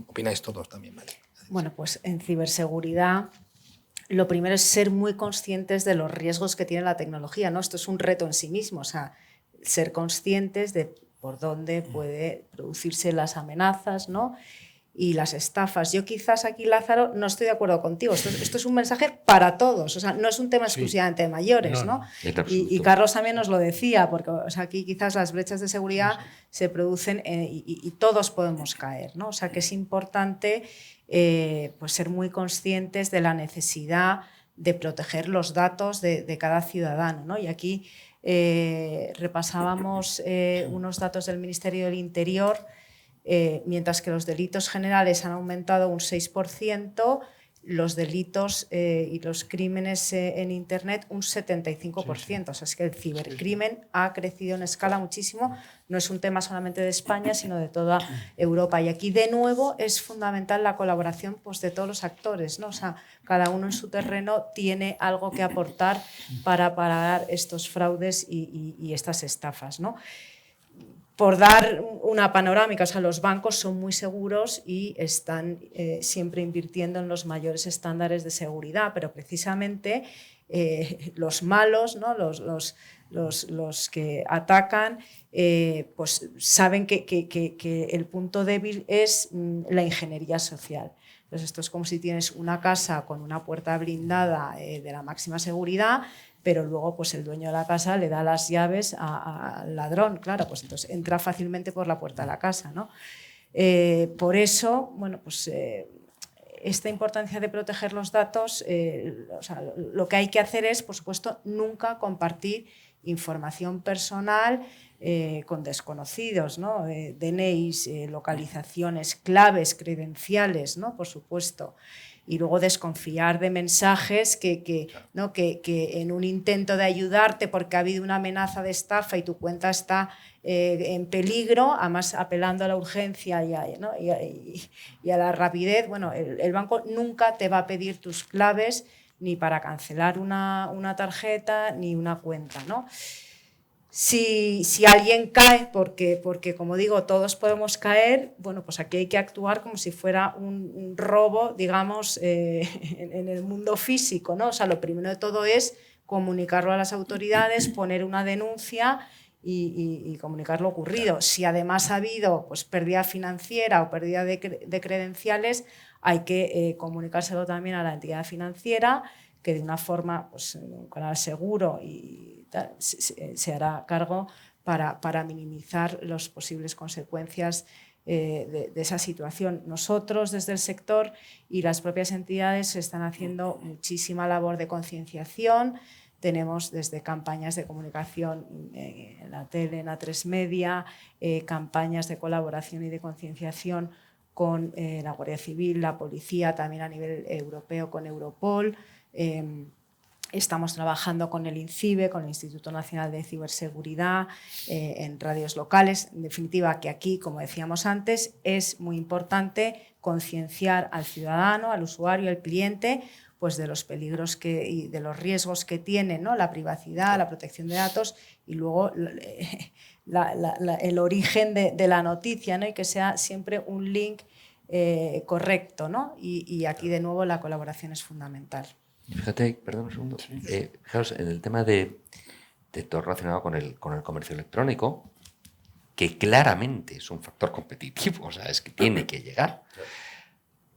Speaker 2: opináis todos también, María.
Speaker 6: Bueno, pues en ciberseguridad lo primero es ser muy conscientes de los riesgos que tiene la tecnología, ¿no? Esto es un reto en sí mismo, o sea, ser conscientes de por dónde puede producirse las amenazas, ¿no? Y las estafas. Yo quizás aquí, Lázaro, no estoy de acuerdo contigo. Esto es un mensaje para todos, o sea, no es un tema exclusivamente de mayores, ¿no? Y Carlos también nos lo decía, porque o sea, aquí quizás las brechas de seguridad se producen y todos podemos caer, ¿no? O sea, que es importante pues ser muy conscientes de la necesidad de proteger los datos de cada ciudadano, ¿no? Y aquí repasábamos unos datos del Ministerio del Interior. Mientras que los delitos generales han aumentado un 6%, los delitos y los crímenes en Internet un 75%. Sí. O sea, es que el cibercrimen ha crecido en escala muchísimo. No es un tema solamente de España, sino de toda Europa. Y aquí, de nuevo, es fundamental la colaboración pues, de todos los actores, ¿no? O sea, cada uno en su terreno tiene algo que aportar para parar estos fraudes y estas estafas, ¿no? por dar una panorámica, o sea, los bancos son muy seguros y están siempre invirtiendo en los mayores estándares de seguridad, pero precisamente los malos, ¿no? los que atacan, pues saben que el punto débil es la ingeniería social. Entonces, esto es como si tienes una casa con una puerta blindada de la máxima seguridad, pero luego pues el dueño de la casa le da las llaves al ladrón, claro, pues entonces entra fácilmente por la puerta de la casa, ¿no? Por eso, bueno, pues esta importancia de proteger los datos, o sea, lo que hay que hacer es, por supuesto, nunca compartir información personal con desconocidos, ¿no? DNIs, localizaciones, claves, credenciales, ¿no? Por supuesto. Y luego desconfiar de mensajes ¿no? que en un intento de ayudarte porque ha habido una amenaza de estafa y tu cuenta está en peligro, además apelando a la urgencia ¿no? y a la rapidez, bueno, el banco nunca te va a pedir tus claves ni para cancelar una tarjeta ni una cuenta, ¿no? Si alguien cae, porque, como digo, todos podemos caer, bueno, pues aquí hay que actuar como si fuera un robo, digamos, en el mundo físico, ¿no? O sea, lo primero de todo es comunicarlo a las autoridades, poner una denuncia y comunicar lo ocurrido. Si además ha habido pues, pérdida financiera o pérdida de credenciales, hay que comunicárselo también a la entidad financiera, que de una forma, pues, con el seguro y tal, se hará cargo para minimizar las posibles consecuencias de esa situación. Nosotros, desde el sector y las propias entidades, están haciendo muchísima labor de concienciación. Tenemos desde campañas de comunicación en la tele, en A3 Media, campañas de colaboración y de concienciación con la Guardia Civil, la policía, también a nivel europeo con Europol. Estamos trabajando con el INCIBE, con el Instituto Nacional de Ciberseguridad, en radios locales. En definitiva, que aquí, como decíamos antes, es muy importante concienciar al ciudadano, al usuario, al cliente, pues de los peligros y de los riesgos que tiene, ¿no? La privacidad, la protección de datos y luego el origen de la noticia, ¿no? Y que sea siempre un link correcto, ¿no? Y aquí de nuevo la colaboración es fundamental.
Speaker 4: Fíjate, perdón un segundo. Fijaos, en el tema de todo relacionado con el comercio electrónico, que claramente es un factor competitivo, o sea, es que tiene que llegar.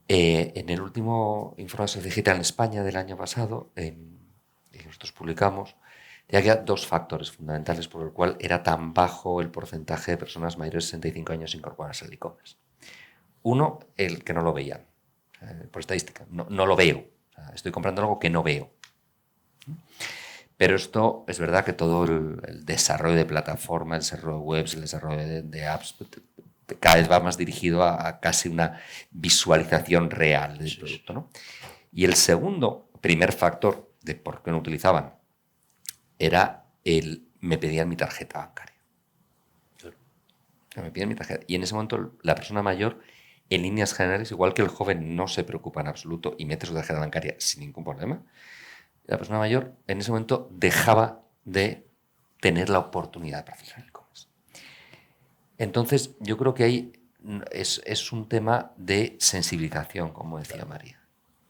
Speaker 4: En el último Informe Digital en España del año pasado, que nosotros publicamos, ya había dos factores fundamentales por el cual era tan bajo el porcentaje de personas mayores de 65 años incorporadas al e-commerce. Uno, el que no lo veían, por estadística, no lo veo. O sea, estoy comprando algo que no veo. Pero esto es verdad que todo el desarrollo de plataformas, el desarrollo de webs, el desarrollo de apps, cada vez va más dirigido a casi una visualización real del producto, ¿no? Y el segundo, primer factor de por qué no utilizaban, era me pedían mi tarjeta bancaria. Me pedían mi tarjeta. Y en ese momento la persona mayor, en líneas generales, igual que el joven no se preocupa en absoluto y mete su tarjeta bancaria sin ningún problema, la persona mayor en ese momento dejaba de tener la oportunidad para hacer el e-commerce. Entonces, yo creo que ahí es un tema de sensibilización, como decía María.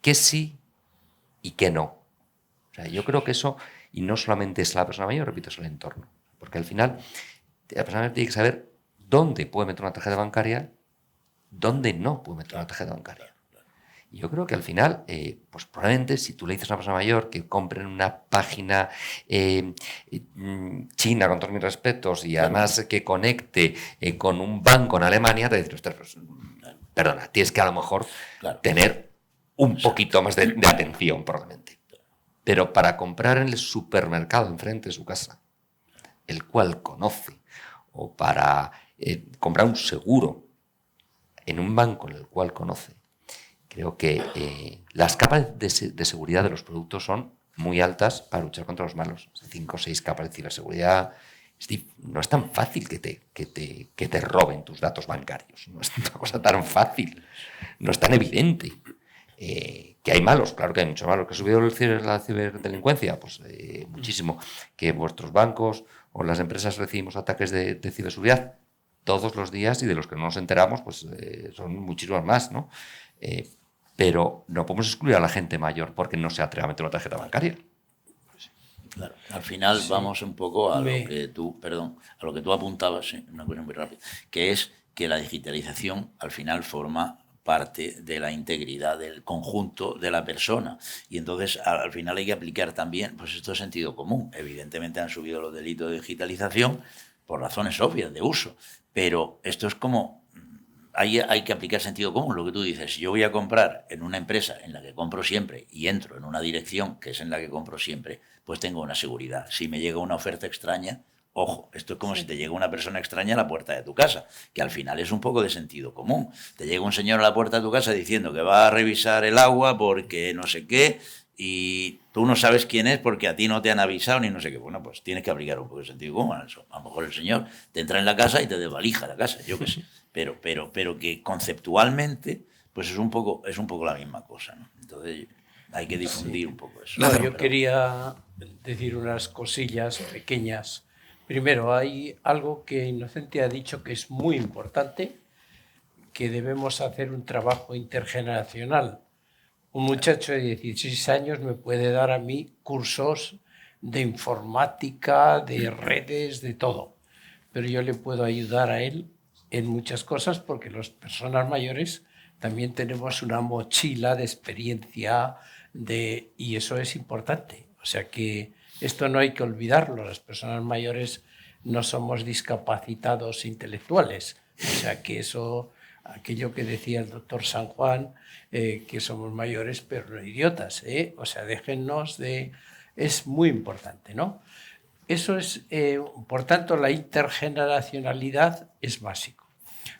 Speaker 4: Que sí y que no. O sea, yo creo que eso, y no solamente es la persona mayor, repito, es el entorno. Porque al final, la persona mayor tiene que saber dónde puede meter una tarjeta bancaria, dónde no puede meter una tarjeta bancaria. Y yo creo que al final, pues probablemente si tú le dices a una persona mayor que compre en una página china, con todos mis respetos, y además que conecte con un banco en Alemania, te dices, pues, perdona, tienes que a lo mejor tener un poquito más de atención, probablemente. Pero para comprar en el supermercado enfrente de su casa, el cual conoce, o para comprar un seguro en un banco en el cual conoce, creo que las capas de seguridad de los productos son muy altas para luchar contra los malos. 5 o 6 capas de ciberseguridad. No es tan fácil que te roben tus datos bancarios. No es una cosa tan fácil. No es tan evidente. Que hay malos, claro que hay muchos malos. ¿Que ha subido la ciberdelincuencia? Pues muchísimo. Que vuestros bancos o las empresas recibimos ataques de ciberseguridad. todos los días y de los que no nos enteramos, pues son muchísimos más, ¿no? Pero no podemos excluir a la gente mayor porque no se atreve a meter una tarjeta bancaria.
Speaker 5: Claro. Al final vamos un poco a lo que tú, a lo que tú apuntabas, una cosa muy rápida, que es que la digitalización al final forma parte de la integridad del conjunto de la persona. Y entonces al final hay que aplicar también, pues esto es sentido común. Evidentemente han subido los delitos de digitalización por razones obvias de uso, pero esto es como... Hay que aplicar sentido común, lo que tú dices. Si yo voy a comprar en una empresa en la que compro siempre y entro en una dirección que es en la que compro siempre, pues tengo una seguridad. Si me llega una oferta extraña, ojo, esto es como si te llega una persona extraña a la puerta de tu casa, que al final es un poco de sentido común. Te llega un señor a la puerta de tu casa diciendo que va a revisar el agua porque no sé qué, y tú no sabes quién es porque a ti no te han avisado ni no sé qué. Bueno, pues tienes que aplicar un poco de sentido común a eso. A lo mejor el señor te entra en la casa y te desvalija la casa, yo qué sé. Pero que conceptualmente pues es un poco la misma cosa, ¿no? Entonces hay que difundir un poco eso.
Speaker 3: No, yo quería decir unas cosillas pequeñas. Primero, hay algo que Inocente ha dicho que es muy importante, que debemos hacer un trabajo intergeneracional. Un muchacho de 16 años me puede dar a mí cursos de informática, de redes, de todo. Pero yo le puedo ayudar a él en muchas cosas porque las personas mayores también tenemos una mochila de experiencia y eso es importante. O sea que esto no hay que olvidarlo. Las personas mayores no somos discapacitados intelectuales. O sea que eso, aquello que decía el doctor San Juan, que somos mayores pero no idiotas, o sea, déjennos de... Es muy importante, ¿no? Eso es, por tanto, la intergeneracionalidad es básico.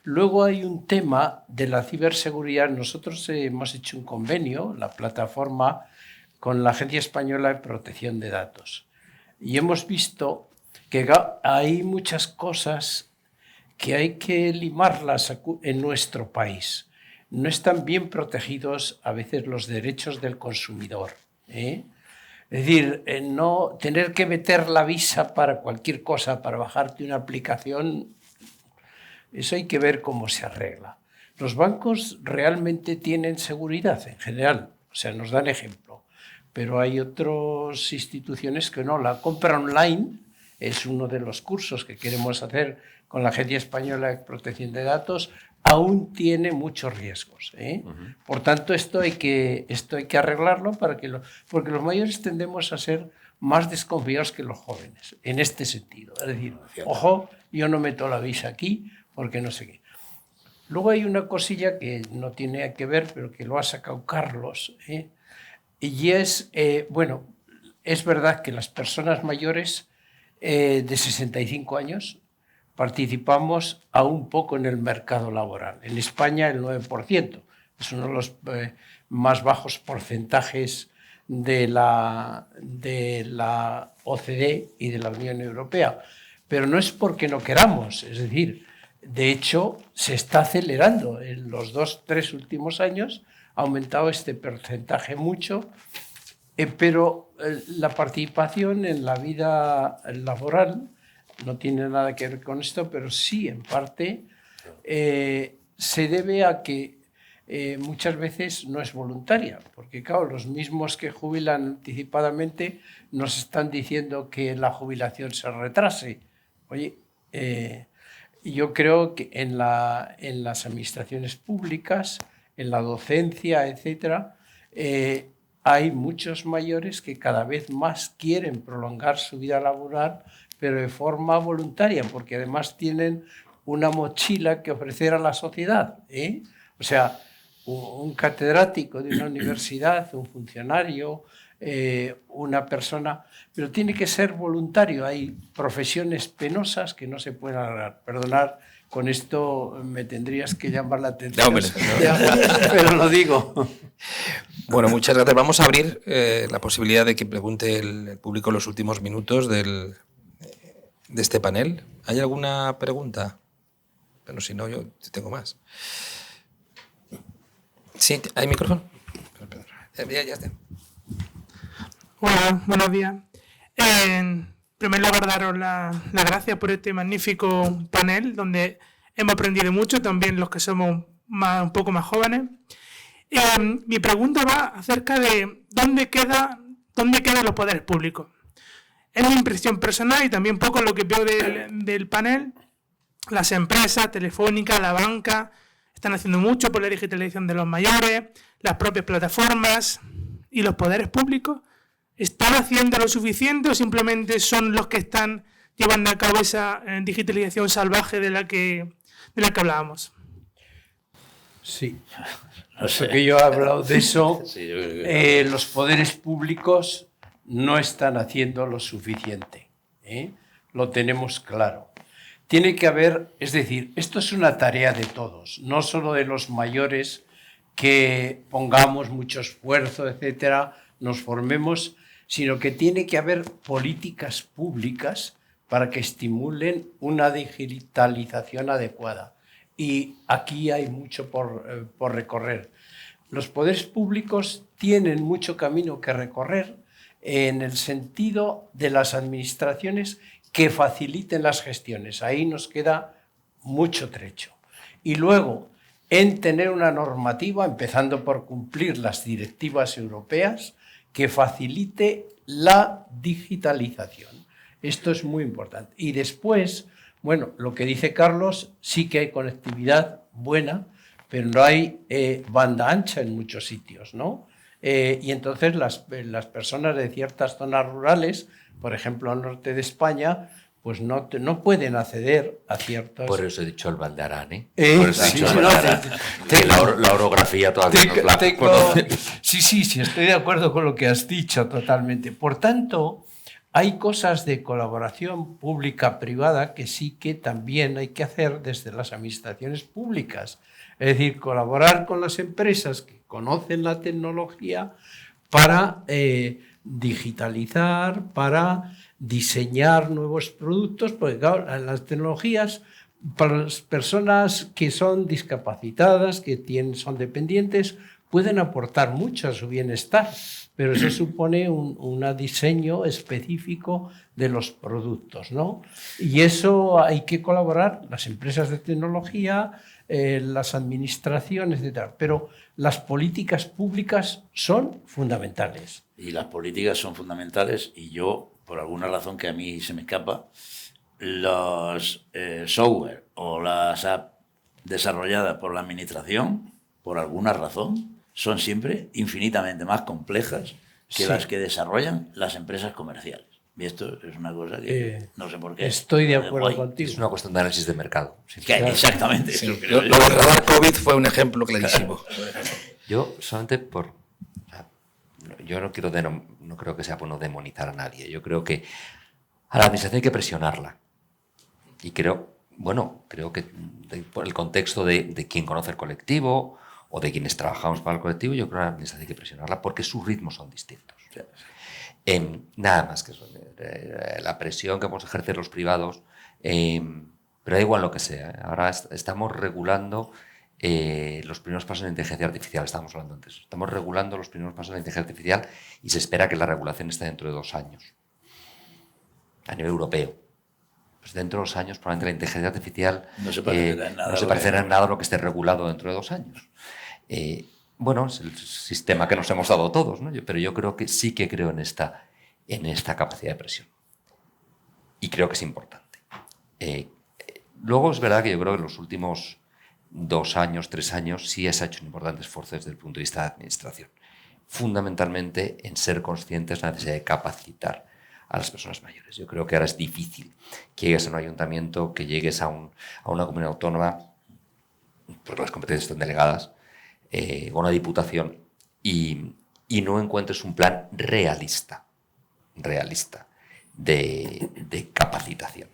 Speaker 3: Luego hay un tema de la ciberseguridad. Nosotros hemos hecho un convenio, la plataforma, con la Agencia Española de Protección de Datos. Y hemos visto que hay muchas cosas que hay que limarlas en nuestro país. No están bien protegidos a veces los derechos del consumidor, Es decir, no tener que meter la visa para cualquier cosa, para bajarte una aplicación, eso hay que ver cómo se arregla. Los bancos realmente tienen seguridad en general, o sea, nos dan ejemplo, pero hay otras instituciones que no. La compra online es uno de los cursos que queremos hacer con la Agencia Española de Protección de Datos, aún tiene muchos riesgos. Por tanto, esto hay que arreglarlo porque los mayores tendemos a ser más desconfiados que los jóvenes, en este sentido. Es decir, ojo, yo no meto la visa aquí porque no sé qué. Luego hay una cosilla que no tiene que ver, pero que lo ha sacado Carlos, y es, es verdad que las personas mayores de 65 años participamos aún poco en el mercado laboral. En España el 9%, es uno de los más bajos porcentajes de la OCDE y de la Unión Europea. Pero no es porque no queramos, es decir, de hecho se está acelerando. En los 2-3 últimos años ha aumentado este porcentaje mucho, pero la participación en la vida laboral no tiene nada que ver con esto, pero sí, en parte, se debe a que muchas veces no es voluntaria, porque claro, los mismos que jubilan anticipadamente nos están diciendo que la jubilación se retrase. Oye, yo creo que en las administraciones públicas, en la docencia, etcétera, hay muchos mayores que cada vez más quieren prolongar su vida laboral, pero de forma voluntaria, porque además tienen una mochila que ofrecer a la sociedad. O sea, un catedrático de una universidad, un funcionario, una persona, pero tiene que ser voluntario. Hay profesiones penosas que no se pueden alargar. Perdonad, con esto me tendrías que llamar la atención, pero lo digo.
Speaker 2: Bueno, muchas gracias. Vamos a abrir la posibilidad de que pregunte el público los últimos minutos de este panel. ¿Hay alguna pregunta? Bueno, si no, yo tengo más. Sí, ¿hay micrófono? Ya está.
Speaker 7: Hola, buenos días. En primer lugar, daros las gracias por este magnífico panel donde hemos aprendido mucho, también los que somos un poco más jóvenes. Mi pregunta va acerca de dónde quedan los poderes públicos. Es mi impresión personal y también poco lo que veo del panel. Las empresas, Telefónica, la banca, están haciendo mucho por la digitalización de los mayores, las propias plataformas y los poderes públicos. ¿Están haciendo lo suficiente o simplemente son los que están llevando a cabo esa digitalización salvaje de la que hablábamos?
Speaker 3: Sí,
Speaker 5: No sé.
Speaker 3: porque yo he hablado de eso.
Speaker 5: Sí, yo creo que
Speaker 3: Los poderes públicos no están haciendo lo suficiente, ¿eh? Lo tenemos claro. Tiene que haber, es decir, esto es una tarea de todos, no solo de los mayores, que pongamos mucho esfuerzo, etcétera, nos formemos, sino que tiene que haber políticas públicas para que estimulen una digitalización adecuada. Y aquí hay mucho por recorrer. Los poderes públicos tienen mucho camino que recorrer en el sentido de las administraciones que faciliten las gestiones. Ahí nos queda mucho trecho. Y luego, en tener una normativa, empezando por cumplir las directivas europeas, que facilite la digitalización. Esto es muy importante. Y después, bueno, lo que dice Carlos, sí que hay conectividad buena, pero no hay banda ancha en muchos sitios, ¿no? Y entonces las personas de ciertas zonas rurales, por ejemplo, al norte de España, pues no pueden acceder a ciertos...
Speaker 4: Por eso he dicho el Valdarán, ¿eh?
Speaker 3: Eh,
Speaker 4: Por eso he
Speaker 3: sí,
Speaker 4: dicho el
Speaker 3: no,
Speaker 4: Valdarán.
Speaker 3: te-
Speaker 4: Que la orografía todavía no la conoce.
Speaker 3: Sí, estoy de acuerdo con lo que has dicho totalmente. Por tanto, hay cosas de colaboración pública-privada que sí que también hay que hacer desde las administraciones públicas. Es decir, colaborar con las empresas que conocen la tecnología para digitalizar, para diseñar nuevos productos, porque claro, las tecnologías para las personas que son discapacitadas, que son dependientes, pueden aportar mucho a su bienestar, pero eso supone un diseño específico de los productos, ¿no? Y eso hay que colaborar, las empresas de tecnología, las administraciones, etc. Pero las políticas públicas son fundamentales.
Speaker 5: Y las políticas son fundamentales y yo, por alguna razón que a mí se me escapa, los software o las apps desarrolladas por la administración, por alguna razón, son siempre infinitamente más complejas que
Speaker 3: Sí.
Speaker 5: las que desarrollan las empresas comerciales. Y esto es una cosa que no sé por qué.
Speaker 3: Estoy de acuerdo
Speaker 5: Guay.
Speaker 3: contigo.
Speaker 4: Es una cuestión de análisis de mercado.
Speaker 5: Exactamente.
Speaker 2: Sí,
Speaker 5: eso creo
Speaker 2: lo
Speaker 5: yo.
Speaker 2: del radar COVID fue un ejemplo clarísimo.
Speaker 4: Yo solamente yo no creo que sea bueno demonizar a nadie. Yo creo que a la administración hay que presionarla. Y creo que por el contexto de quien conoce el colectivo o de quienes trabajamos para el colectivo, yo creo que a la administración hay que presionarla porque sus ritmos son distintos. Nada más que eso, la presión que podemos ejercer los privados, pero da igual lo que sea. Ahora estamos regulando los primeros pasos de la inteligencia artificial, estábamos hablando antes. Estamos regulando los primeros pasos de la inteligencia artificial y se espera que la regulación esté dentro de 2 años, a nivel europeo. Pues dentro de 2 años, probablemente la inteligencia artificial
Speaker 5: No se parecerá en nada
Speaker 4: no se parecerá en nada a lo que esté regulado dentro de 2 años. Bueno, es el sistema que nos hemos dado todos, ¿no? Pero yo creo que sí que creo en esta capacidad de presión. Y creo que es importante. Luego es verdad que yo creo que en los últimos 2 años, 3 años, sí se ha hecho un importante esfuerzo desde el punto de vista de administración. Fundamentalmente en ser conscientes de la necesidad de capacitar a las personas mayores. Yo creo que ahora es difícil que llegues a un ayuntamiento, que llegues a una comunidad autónoma, porque las competencias están delegadas, o una diputación, y no encuentres un plan realista de capacitación.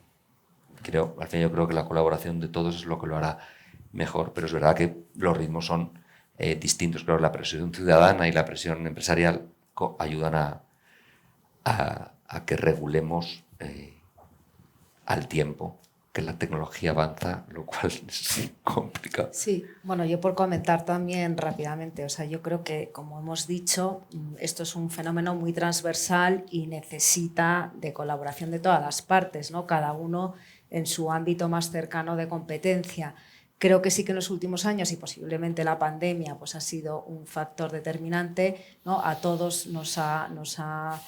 Speaker 4: Al final yo creo que la colaboración de todos es lo que lo hará mejor, pero es verdad que los ritmos son distintos. Creo que la presión ciudadana y la presión empresarial ayudan a que regulemos al tiempo, que la tecnología avanza, lo cual es complicado.
Speaker 6: Sí, bueno, yo por comentar también rápidamente, o sea, yo creo que, como hemos dicho, esto es un fenómeno muy transversal y necesita de colaboración de todas las partes, ¿no? Cada uno en su ámbito más cercano de competencia. Creo que sí que en los últimos años, y posiblemente la pandemia pues ha sido un factor determinante, ¿no? A todos nos ha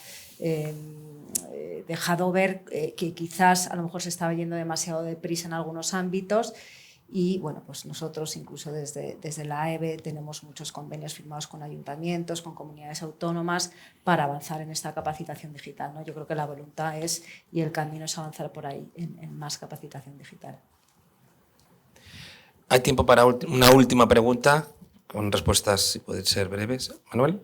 Speaker 6: dejado ver que quizás a lo mejor se estaba yendo demasiado deprisa en algunos ámbitos. Y bueno, pues nosotros incluso desde la AEB tenemos muchos convenios firmados con ayuntamientos, con comunidades autónomas para avanzar en esta capacitación digital, ¿no? Yo creo que la voluntad y el camino es avanzar por ahí en más capacitación digital.
Speaker 2: Hay tiempo para una última pregunta, con respuestas, si pueden ser breves. Manuel.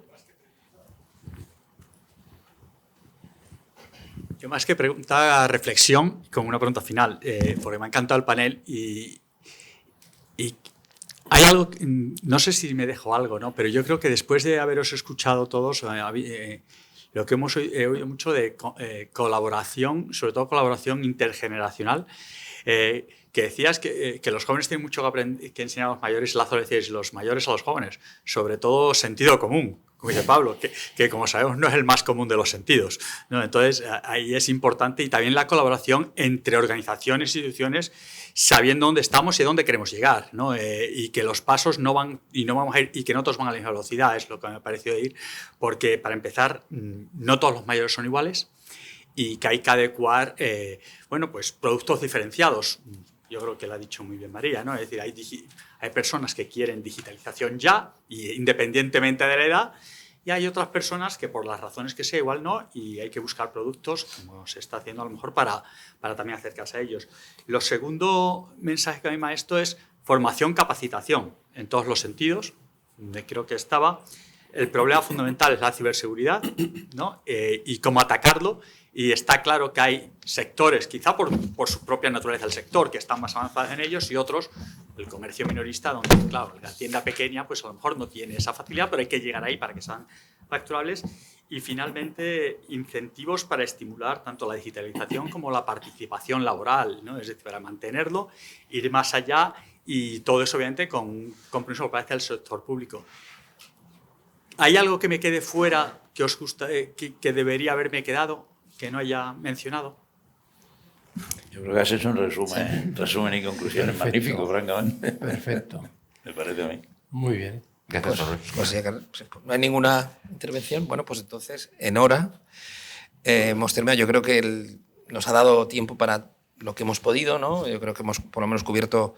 Speaker 1: Yo más que pregunta, reflexión, con una pregunta final, porque me ha encantado el panel y hay algo, no sé si me dejo algo, ¿no? Pero yo creo que después de haberos escuchado todos, lo que he oído mucho de colaboración, sobre todo colaboración intergeneracional, que decías que los jóvenes tienen mucho que enseñar a los mayores, Lázaro decías, los mayores a los jóvenes, sobre todo sentido común, como dice Pablo, que como sabemos no es el más común de los sentidos, ¿no? Entonces ahí es importante, y también la colaboración entre organizaciones e instituciones, sabiendo dónde estamos y dónde queremos llegar, ¿no? Y que los pasos no van y no vamos a ir, y que no todos van a la misma velocidad, es lo que me ha parecido ir, porque para empezar no todos los mayores son iguales y que hay que adecuar bueno, pues productos diferenciados. Yo creo que lo ha dicho muy bien María, ¿no? Es decir, hay personas que quieren digitalización ya, y independientemente de la edad, y hay otras personas que por las razones que sea igual no, y hay que buscar productos, como se está haciendo a lo mejor, para también acercarse a ellos. Lo segundo mensaje que a mí me da esto es formación, capacitación, en todos los sentidos, donde creo que estaba. El problema fundamental es la ciberseguridad, ¿no? Y cómo atacarlo. Y está claro que hay sectores, quizá por su propia naturaleza del sector, que están más avanzados en ellos, y otros, el comercio minorista, donde, claro, la tienda pequeña pues a lo mejor no tiene esa facilidad, pero hay que llegar ahí para que sean facturables. Y finalmente, incentivos para estimular tanto la digitalización como la participación laboral, ¿no? Es decir, para mantenerlo, ir más allá, y todo eso obviamente con un compromiso por parte del sector público. ¿Hay algo que me quede fuera que os gusta, que debería haberme quedado, que no haya mencionado?
Speaker 5: Yo creo que has hecho un resumen y conclusiones magnífico, francamente.
Speaker 3: Perfecto.
Speaker 5: Me parece a mí.
Speaker 3: Muy bien.
Speaker 4: Gracias,
Speaker 2: Pues ya que no hay ninguna intervención, bueno, pues entonces, en hora, hemos terminado. Yo creo que nos ha dado tiempo para lo que hemos podido, ¿no? Yo creo que hemos por lo menos cubierto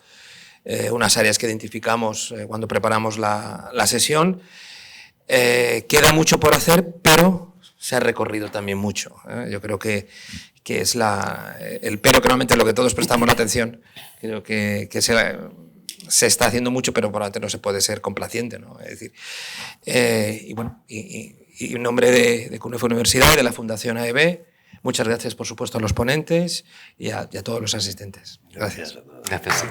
Speaker 2: unas áreas que identificamos cuando preparamos la sesión. Queda mucho por hacer, pero se ha recorrido también mucho. Yo creo que es el pero, que normalmente es lo que todos prestamos la atención. Creo que se está haciendo mucho, pero probablemente no se puede ser complaciente, ¿no? Es decir, y bueno, y en nombre de CUNEF Universidad y de la Fundación AEB, muchas gracias, por supuesto, a los ponentes y a todos los asistentes. Gracias.
Speaker 4: Gracias.